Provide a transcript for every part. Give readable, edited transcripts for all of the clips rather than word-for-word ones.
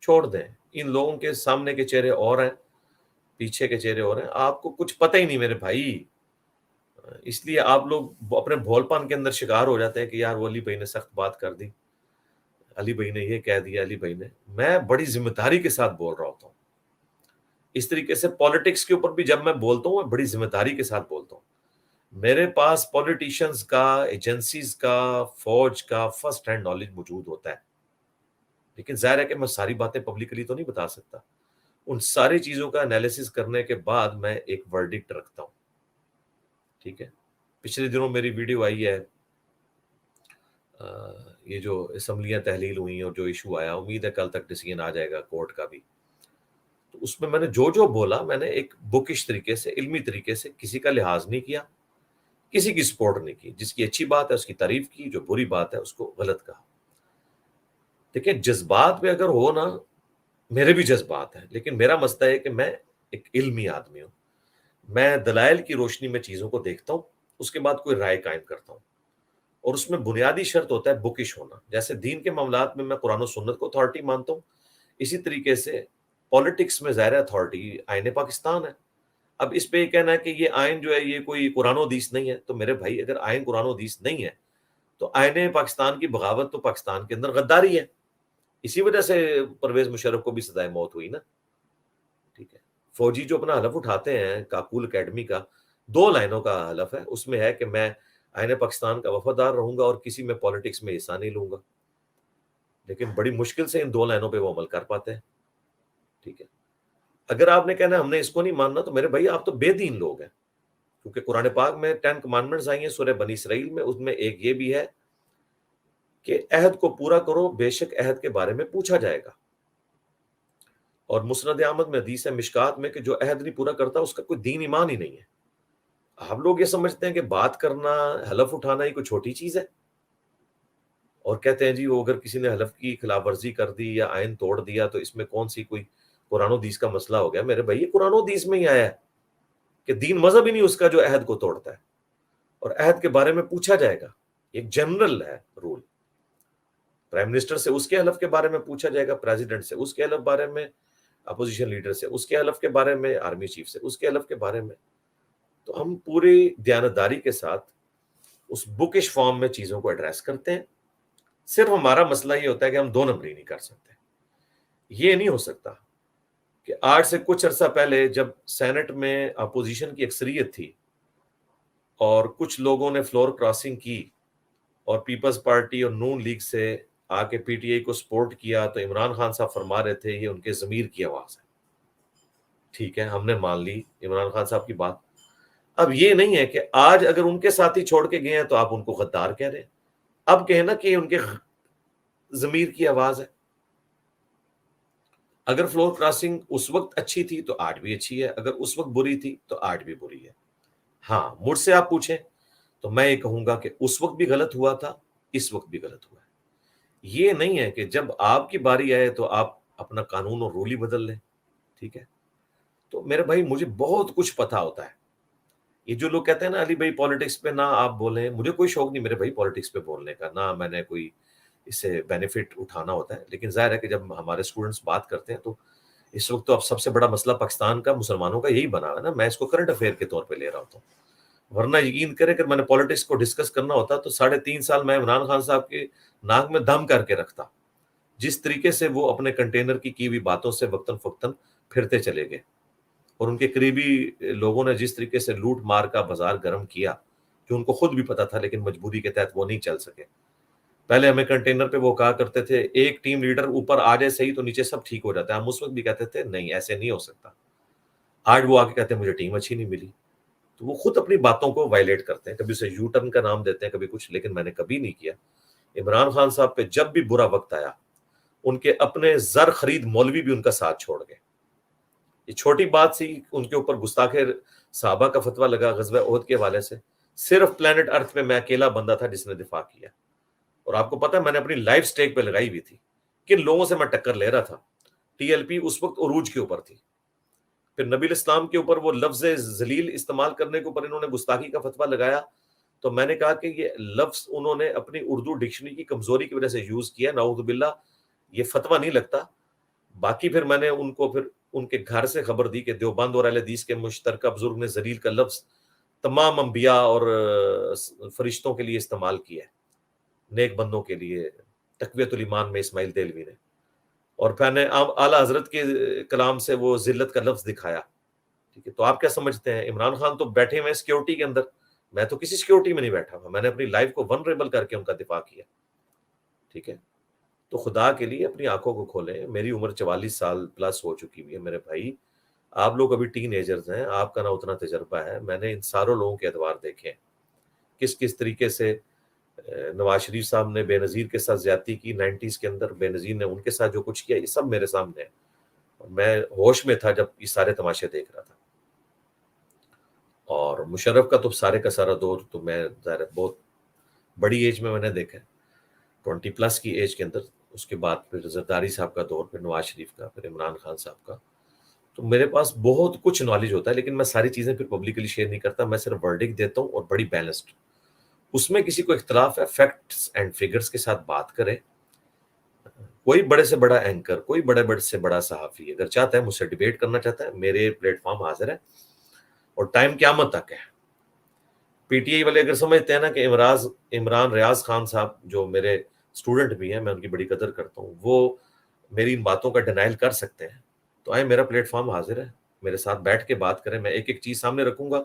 چھوڑ دیں. ان لوگوں کے سامنے کے چہرے اور ہیں، پیچھے کے چہرے اور ہیں. آپ کو کچھ پتہ ہی نہیں میرے بھائی. اس لیے آپ لوگ اپنے بھول پان کے اندر شکار ہو جاتے ہیں کہ یار وہ علی بھائی نے سخت بات کر دی، علی بھائی نے یہ کہہ دیا، علی بھائی نے. میں بڑی ذمہ داری کے ساتھ بول رہا ہوتا ہوں. اس طریقے سے پالیٹکس کے اوپر بھی جب میں بولتا ہوں، میں بڑی ذمہ داری کے ساتھ بولتا ہوں. میرے پاس پالیٹیشنز کا، ایجنسیز کا، فوج کا فرسٹ ہینڈ نالج موجود ہوتا ہے. لیکن ظاہر ہے کہ میں ساری باتیں پبلکلی تو نہیں بتا سکتا. ان ساری چیزوں کا انالیسس کرنے کے بعد میں ایک ورڈکٹ رکھتا ہوں. ٹھیک ہے. پچھلے دنوں میری ویڈیو آئی ہے، یہ جو اسمبلیاں تحلیل ہوئی اور جو ایشو آیا، امید ہے کل تک ڈیسیژن آ جائے گا کورٹ کا بھی. تو اس میں نے جو بولا، میں نے ایک بکش طریقے سے، علمی طریقے سے، کسی کا لحاظ نہیں کیا، کسی کی سپورٹ نہیں کی. جس کی اچھی بات ہے اس کی تعریف کی، جو بری بات ہے اس کو غلط کہا. دیکھیں جذبات میں اگر ہو نا، میرے بھی جذبات ہیں، لیکن میرا مسئلہ ہے کہ میں ایک علمی آدمی ہوں. میں دلائل کی روشنی میں چیزوں کو دیکھتا ہوں، اس کے بعد کوئی رائے قائم کرتا ہوں. اور اس میں بنیادی شرط ہوتا ہے بکش ہونا. جیسے دین کے معاملات میں قرآن و سنت کو اتھارٹی مانتا ہوں، اسی طریقے سے پالیٹکس میں ظاہر اتھارٹی آئین پاکستان ہے. اب اس پہ یہ کہنا ہے کہ یہ آئین جو ہے یہ کوئی قرآن و حدیث نہیں ہے، تو میرے بھائی اگر آئین قرآن و حدیث نہیں ہے تو آئین پاکستان کی بغاوت تو پاکستان کے اندر غداری ہے. اسی وجہ سے پرویز مشرف کو بھی سزائے موت ہوئی نا. ٹھیک ہے. فوجی جو اپنا حلف اٹھاتے ہیں کاکول اکیڈمی کا، 2 لائنوں کا حلف ہے. اس میں ہے کہ میں آئین پاکستان کا وفادار رہوں گا اور کسی میں پالیٹکس میں حصہ نہیں لوں گا. لیکن بڑی مشکل سے ان 2 لائنوں پہ وہ عمل کر پاتے ہیں. ٹھیک ہے. اگر آپ نے کہنا ہم نے اس کو نہیں ماننا، تو میرے بھائی آپ تو بے دین لوگ ہیں. کیونکہ قرآن پاک میں 10 کمانڈمنٹس آئی ہیں سورہ بنی اسرائیل میں. اس میں ایک یہ بھی ہے کہ عہد کو پورا کرو، بے شک عہد کے بارے میں پوچھا جائے گا. اور مسند احمد میں حدیث ہے مشکات میں کہ جو عہد نہیں پورا کرتا اس کا کوئی دین ایمان ہی نہیں ہے. آپ لوگ یہ سمجھتے ہیں کہ بات کرنا، حلف اٹھانا ہی کوئی چھوٹی چیز ہے، اور کہتے ہیں جی وہ اگر کسی نے حلف کی خلاف ورزی کر دی یا آئین توڑ دیا تو اس میں کون سی کوئی قرآن و حدیث کا مسئلہ ہو گیا. میرے بھائی یہ قرآن و حدیث میں ہی آیا ہے کہ دین مذہب ہی نہیں اس کا جو عہد کو توڑتا ہے، اور عہد کے بارے میں پوچھا جائے گا. ایک جنرل ہے رول. پرائم منسٹر سے اس کے حلف کے بارے میں پوچھا جائے گا، پریزیڈنٹ سے اس کے حلف بارے میں، اپوزیشن لیڈر سے اس کے حلف کے بارے میں، آرمی چیف سے اس کے حلف کے بارے میں. تو ہم پوری دیانتداری کے ساتھ اس بکش فارم میں چیزوں کو ایڈریس کرتے ہیں. صرف ہمارا مسئلہ یہ ہوتا ہے کہ ہم 2 نمبری نہیں کر سکتے. یہ نہیں ہو سکتا کہ آج سے کچھ عرصہ پہلے جب سینٹ میں اپوزیشن کی اکثریت تھی اور کچھ لوگوں نے فلور کراسنگ کی اور پیپلز پارٹی اور نون لیگ سے آ کے پی ٹی آئی کو سپورٹ کیا، تو عمران خان صاحب فرما رہے تھے یہ ان کے ضمیر کی آواز ہے. ٹھیک ہے، ہم نے مان لی عمران خان صاحب کی بات. اب یہ نہیں ہے کہ آج اگر ان کے ساتھی چھوڑ کے گئے ہیں تو آپ ان کو غدار کہہ رہے ہیں. اب کہنا کہ ان کے ضمیر کی آواز ہے. اگر فلور کراسنگ اس وقت اچھی تھی تو آج بھی اچھی ہے، اگر اس وقت بری تھی تو آج بھی بری ہے. ہاں مجھ سے آپ پوچھیں تو میں یہ کہوں گا کہ اس وقت بھی غلط ہوا تھا، اس وقت بھی غلط ہوا ہے. یہ نہیں ہے کہ جب آپ کی باری آئے تو آپ اپنا قانون اور رول ہی بدل لیں. ٹھیک ہے. تو میرے بھائی مجھے بہت کچھ پتا ہوتا ہے. یہ جو لوگ کہتے ہیں نا علی بھائی پالیٹکس پہ نہ آپ بولیں، مجھے کوئی شوق نہیں میرے بھائی پالیٹکس پہ بولنے کا، نہ میں نے کوئی اس سے بینیفٹ اٹھانا ہوتا ہے. لیکن ظاہر ہے کہ جب ہمارے اسٹوڈنٹس بات کرتے ہیں تو اس وقت تو اب سب سے بڑا مسئلہ پاکستان کا، مسلمانوں کا یہی بنا ہے نا. میں اس کو کرنٹ افیئر کے طور پہ لے رہا ہوتا ہوں. ورنہ یقین کریں کہ میں نے پالیٹکس کو ڈسکس کرنا ہوتا تو 3.5 سال میں عمران خان صاحب کے ناک میں دم کر کے رکھتا. جس طریقے سے وہ اپنے کنٹینر کی ہوئی باتوں سے وقتاً فوقتاً پھرتے چلے گئے، اور ان کے قریبی لوگوں نے جس طریقے سے لوٹ مار کا بازار گرم کیا جو ان کو خود بھی پتا تھا، لیکن مجبوری کے تحت وہ نہیں چل سکے. پہلے ہمیں کنٹینر پہ وہ کہا کرتے تھے ایک ٹیم لیڈر اوپر آ جائے صحیح تو نیچے سب ٹھیک ہو جاتا ہے. ہم اس وقت بھی کہتے تھے نہیں ایسے نہیں ہو سکتا. آج وہ آ کے کہتے ہیں مجھے ٹیم اچھی نہیں ملی. تو وہ خود اپنی باتوں کو وائلیٹ کرتے ہیں، کبھی اسے یو ٹرن کا نام دیتے ہیں کبھی کچھ. لیکن میں نے کبھی نہیں کیا. عمران خان صاحب پہ جب بھی برا وقت آیا، ان کے اپنے زر خرید مولوی بھی ان کا ساتھ چھوڑ گئے. یہ چھوٹی بات سی، ان کے اوپر گستاخ صحابہ کا فتویٰ لگا غزوہ احد کے حوالے سے. صرف پلانٹ ارتھ پہ میں اکیلا بندہ تھا جس نے دفاع کیا. اور آپ کو پتا میں نے اپنی لائف سٹیک پہ لگائی ہوئی تھی. کن لوگوں سے میں ٹکر لے رہا تھا. ٹی ایل پی اس وقت عروج کے اوپر تھی. پھر نبی الاسلام کے اوپر وہ لفظ ذلیل استعمال کرنے کے اوپر انہوں نے گستاخی کا فتویٰ لگایا. تو میں نے کہا کہ یہ لفظ انہوں نے اپنی اردو ڈکشنری کی کمزوری کی وجہ سے یوز کیا. نعوذ باللہ، یہ فتویٰ نہیں لگتا. باقی پھر میں نے ان کو پھر ان کے گھر سے خبر دی کہ دیوبند اور اہل حدیث کے مشترکہ بزرگ نے ذلیل کا لفظ تمام انبیاء اور فرشتوں کے لیے استعمال کیا ہے، نیک بندوں کے لیے، تقویت الایمان میں اسماعیل دہلوی نے، اور پھر نے اعلیٰ حضرت کے کلام سے وہ ذلت کا لفظ دکھایا. ٹھیک ہے، تو آپ کیا سمجھتے ہیں؟ عمران خان تو بیٹھے ہوئے ہیں سیکورٹی کے اندر، میں تو کسی سیکورٹی میں نہیں بیٹھا ہوا، میں نے اپنی لائف کو ونریبل کر کے ان کا دفاع کیا. ٹھیک ہے، تو خدا کے لیے اپنی آنکھوں کو کھولیں. میری عمر 44 سال پلس ہو چکی ہوئی ہے میرے بھائی، آپ لوگ ابھی ٹین ایجرز ہیں، آپ کا نہ اتنا تجربہ ہے. میں نے ان ساروں لوگوں کے اعتبار دیکھے ہیں، کس کس طریقے سے نواز شریف صاحب نے بے نظیر کے ساتھ زیادتی کی 90s کے اندر، بے نظیر نے ان کے ساتھ جو کچھ کیا، یہ سب میرے سامنے ہے. میں ہوش میں تھا جب یہ سارے تماشے دیکھ رہا تھا. اور مشرف کا تو سارے کا سارا دور تو میں ظاہر بہت بڑی ایج میں نے دیکھا ہے، 20 پلس کی ایج کے اندر. اس کے بعد پھر زرداری صاحب کا دور، پھر نواز شریف کا، پھر عمران خان صاحب کا. تو میرے پاس بہت کچھ نالج ہوتا ہے، لیکن میں ساری چیزیں پھر پبلکلی شیئر نہیں کرتا. میں صرف ورڈک دیتا ہوں اور بڑی بیلنسڈ. اس میں کسی کو اختلاف ہے، فیکٹس اینڈ فگرز کے ساتھ بات کرے. کوئی بڑے سے بڑا اینکر، کوئی بڑے سے بڑا صحافی اگر چاہتا ہے مجھ سے ڈیبیٹ کرنا چاہتا ہے، میرے پلیٹ فارم حاضر ہے، اور ٹائم قیامت تک ہے. پی ٹی آئی والے اگر سمجھتے ہیں نا کہ عمران ریاض خان صاحب جو میرے اسٹوڈنٹ بھی ہیں، میں ان کی بڑی قدر کرتا ہوں، وہ میری ان باتوں کا ڈینائل کر سکتے ہیں، تو آئے، میرا پلیٹ فارم حاضر ہے، میرے ساتھ بیٹھ کے بات کریں. میں ایک ایک چیز سامنے رکھوں گا،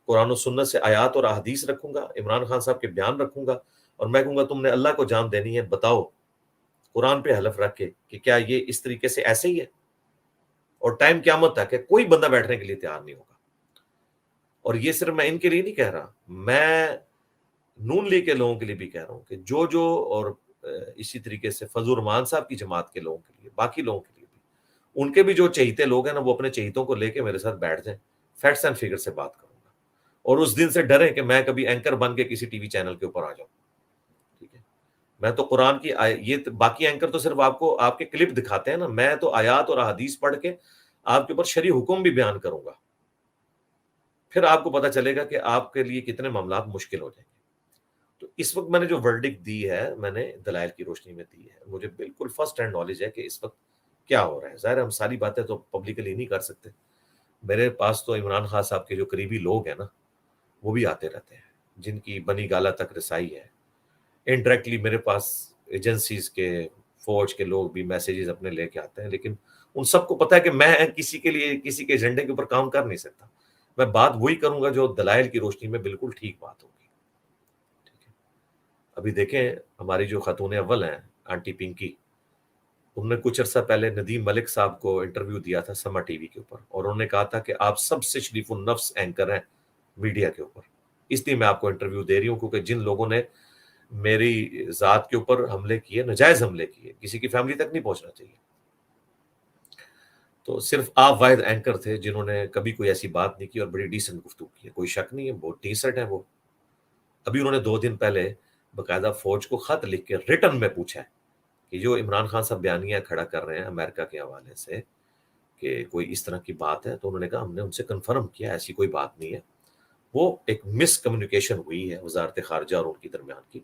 قرآن و سنت سے آیات اور احادیث رکھوں گا، عمران خان صاحب کے بیان رکھوں گا، اور میں کہوں گا تم نے اللہ کو جان دینی ہے، بتاؤ قرآن پہ حلف رکھ کے کہ کیا یہ اس طریقے سے ایسے ہی ہے. اور ٹائم قیامت تک ہے، کوئی بندہ بیٹھنے کے لیے تیار نہیں ہوگا. اور یہ صرف میں ان کے لیے نہیں کہہ رہا، میں نون لیگ کے لوگوں کے لیے بھی کہہ رہا ہوں کہ جو اور اسی طریقے سے فضل الرحمان صاحب کی جماعت کے لوگوں کے لیے، باقی لوگوں کے لیے بھی، ان کے بھی جو چہیتے لوگ ہیں نا، وہ اپنے چہیتوں کو لے کے میرے ساتھ بیٹھ جائیں، فیکٹس اینڈ فگر سے بات کروں گا. اور اس دن سے ڈریں کہ میں کبھی اینکر بن کے کسی ٹی وی چینل کے اوپر آ جاؤں. ٹھیک ہے، میں تو قرآن کی یہ باقی اینکر تو صرف آپ کو آپ کے کلپ دکھاتے ہیں نا، میں تو آیات اور احادیث پڑھ کے آپ کے اوپر شرعی حکم بھی بیان کروں گا. پھر آپ کو پتہ چلے گا کہ آپ کے لیے کتنے معاملات مشکل ہو جائیں گے. تو اس وقت میں نے جو ورڈک دی ہے، میں نے دلائل کی روشنی میں دی ہے. مجھے بالکل فرسٹ ہینڈ نالج ہے کہ اس وقت کیا ہو رہا ہے. ظاہر ہم ساری باتیں تو پبلکلی نہیں کر سکتے. میرے پاس تو عمران خان صاحب کے جو قریبی لوگ ہیں نا، وہ بھی آتے رہتے ہیں، جن کی بنی گالا تک رسائی ہے. انڈائریکٹلی میرے پاس ایجنسیز کے، فوج کے لوگ بھی میسیجز اپنے لے کے آتے ہیں، لیکن ان سب کو پتہ ہے کہ میں کسی کے لیے کسی کے ایجنڈے کے اوپر کام کر نہیں سکتا. میں بات وہی کروں گا جو دلائل کی روشنی میں بالکل ٹھیک بات ہوگی. ٹھیک ہے، ابھی دیکھیں ہماری جو خاتون اول ہیں آنٹی پنکی، انہوں نے کچھ عرصہ پہلے ندیم ملک صاحب کو انٹرویو دیا تھا سما ٹی وی کے اوپر، اور انہوں نے کہا تھا کہ آپ سب سے شریف النفس اینکر ہیں میڈیا کے اوپر. اس لیے میں آپ کو انٹرویو دے رہی ہوں، کیونکہ جن لوگوں نے میری ذات کے اوپر حملے کیے، ناجائز حملے کیے، کسی کی فیملی تک نہیں پہنچنا چاہیے. تو صرف آپ واحد اینکر تھے جنہوں نے کبھی کوئی ایسی بات نہیں کی اور بڑی ڈیسنٹ گفتگو کی ہے. کوئی شک نہیں ہے، بہت ڈیسنٹ ہے وہ. ابھی انہوں نے 2 دن پہلے باقاعدہ فوج کو خط لکھ کے ریٹن میں پوچھا ہے کہ جو عمران خان صاحب بیانیہ کھڑا کر رہے ہیں امریکہ کے حوالے سے کہ کوئی اس طرح کی بات ہے، تو انہوں نے کہا ہم نے ان سے کنفرم کیا، ایسی کوئی بات نہیں ہے، وہ ایک مس کمیونیکیشن ہوئی ہے وزارت خارجہ اور ان کی درمیان کی.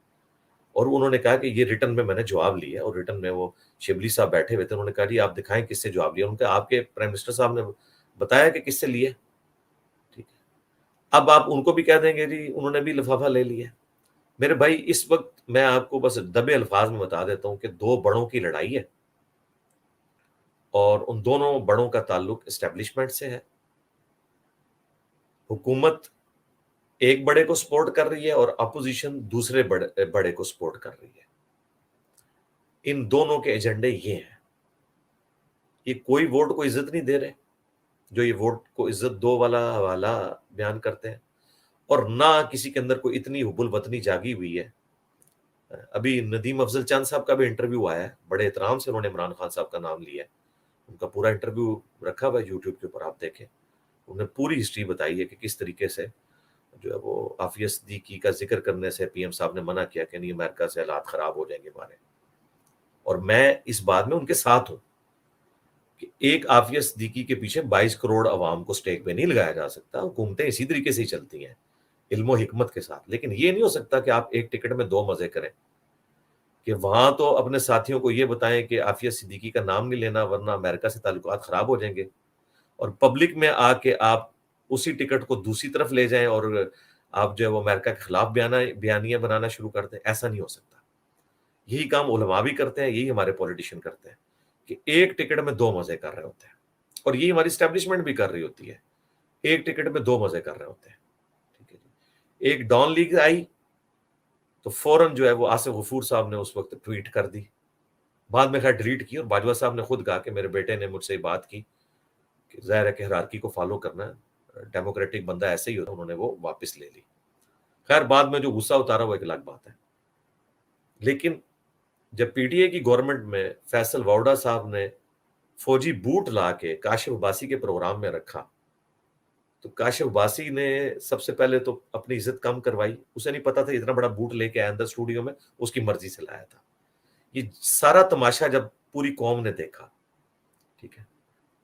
اور انہوں نے کہا کہ یہ ریٹن میں نے جواب لیا، اور ریٹن میں وہ شبلی صاحب بیٹھے ہوئے تھے، انہوں نے کہا جی آپ دکھائیں کس سے جواب لیا. انہوں نے کہا آپ کے پرائم منسٹر صاحب نے بتایا کہ کس سے لیے. ٹھیک ہے، اب آپ ان کو بھی کہہ دیں گے جی انہوں نے بھی لفافہ لے لیا. میرے بھائی اس وقت میں آپ کو بس دبے الفاظ میں بتا دیتا ہوں کہ 2 بڑوں کی لڑائی ہے، اور ان دونوں بڑوں کا تعلق اسٹیبلشمنٹ سے ہے. حکومت ایک بڑے کو سپورٹ کر رہی ہے اور اپوزیشن دوسرے بڑے کو سپورٹ کر رہی ہے. ان دونوں کے ایجنڈے یہ ہیں. یہ کوئی ووٹ کو عزت نہیں دے رہے، جو یہ ووٹ کو عزت دو والا حوالہ بیان کرتے ہیں، اور نہ کسی کے اندر کوئی اتنی حب الوطنی جاگی ہوئی ہے. ابھی ندیم افضل چند صاحب کا بھی انٹرویو آیا ہے، بڑے احترام سے انہوں نے عمران خان صاحب کا نام لیا ہے. ان کا پورا انٹرویو رکھا ہوا ہے یوٹیوب کے اوپر، آپ دیکھیں. انہوں نے پوری ہسٹری بتائی ہے کہ کس طریقے سے جو ہے وہ عافیہ صدیقی کا ذکر کرنے سے پی ایم صاحب نے منع کیا کہ نہیں امریکہ سے حالات خراب ہو جائیں گے ہمارے. اور میں اس بات میں ان کے ساتھ ہوں کہ ایک عافیہ صدیقی کے پیچھے 22 کروڑ عوام کو سٹیک پہ نہیں لگایا جا سکتا. حکومتیں اسی طریقے سے ہی چلتی ہیں، علم و حکمت کے ساتھ. لیکن یہ نہیں ہو سکتا کہ آپ ایک ٹکٹ میں 2 مزے کریں، کہ وہاں تو اپنے ساتھیوں کو یہ بتائیں کہ عافیہ صدیقی کا نام نہیں لینا ورنہ امریکہ سے تعلقات خراب ہو جائیں گے، اور پبلک میں آ کے آپ اسی ٹکٹ کو دوسری طرف لے جائیں اور آپ جو ہے وہ امریکہ کے خلاف بیانیاں بنانا شروع کر دیں. ایسا نہیں ہو سکتا. یہی کام علماء بھی کرتے ہیں، یہی ہمارے پولیٹیشین کرتے ہیں کہ ایک ٹکٹ میں دو مزے کر رہے ہوتے ہیں، اور یہی ہماری اسٹیبلشمنٹ بھی کر رہی ہوتی ہے، ایک ٹکٹ میں دو مزے کر رہے ہوتے ہیں. ٹھیک ہے جی. ایک ڈان لیگ آئی تو فوراً جو ہے وہ آصف غفور صاحب نے اس وقت ٹویٹ کر دی، بعد میں خیر ڈیلیٹ کی، اور باجوہ صاحب نے خود کہا کہ میرے بیٹے نے مجھ سے یہ بات کی کہ ظاہر ہے کہ ہیرارکی کو فالو کرنا ہے، ڈیموکریٹک بندہ ایسے ہی ہوتا ہے، انہوں نے وہ واپس لے لی. خیر بعد میں جو غصہ اتارا وہ ایک الگ بات ہے. لیکن جب پی ٹی اے کی گورنمنٹ میں فیصل واؤڈا صاحب نے فوجی بوٹ لا کے کاشف عباسی کے پروگرام میں رکھا تو کاشف عباسی نے سب سے پہلے تو اپنی عزت کم کروائی. اسے نہیں پتا تھا اتنا بڑا بوٹ لے کے آیا اندر اسٹوڈیو میں، اس کی مرضی سے لایا تھا. یہ سارا تماشا جب پوری قوم نے دیکھا، ٹھیک ہے،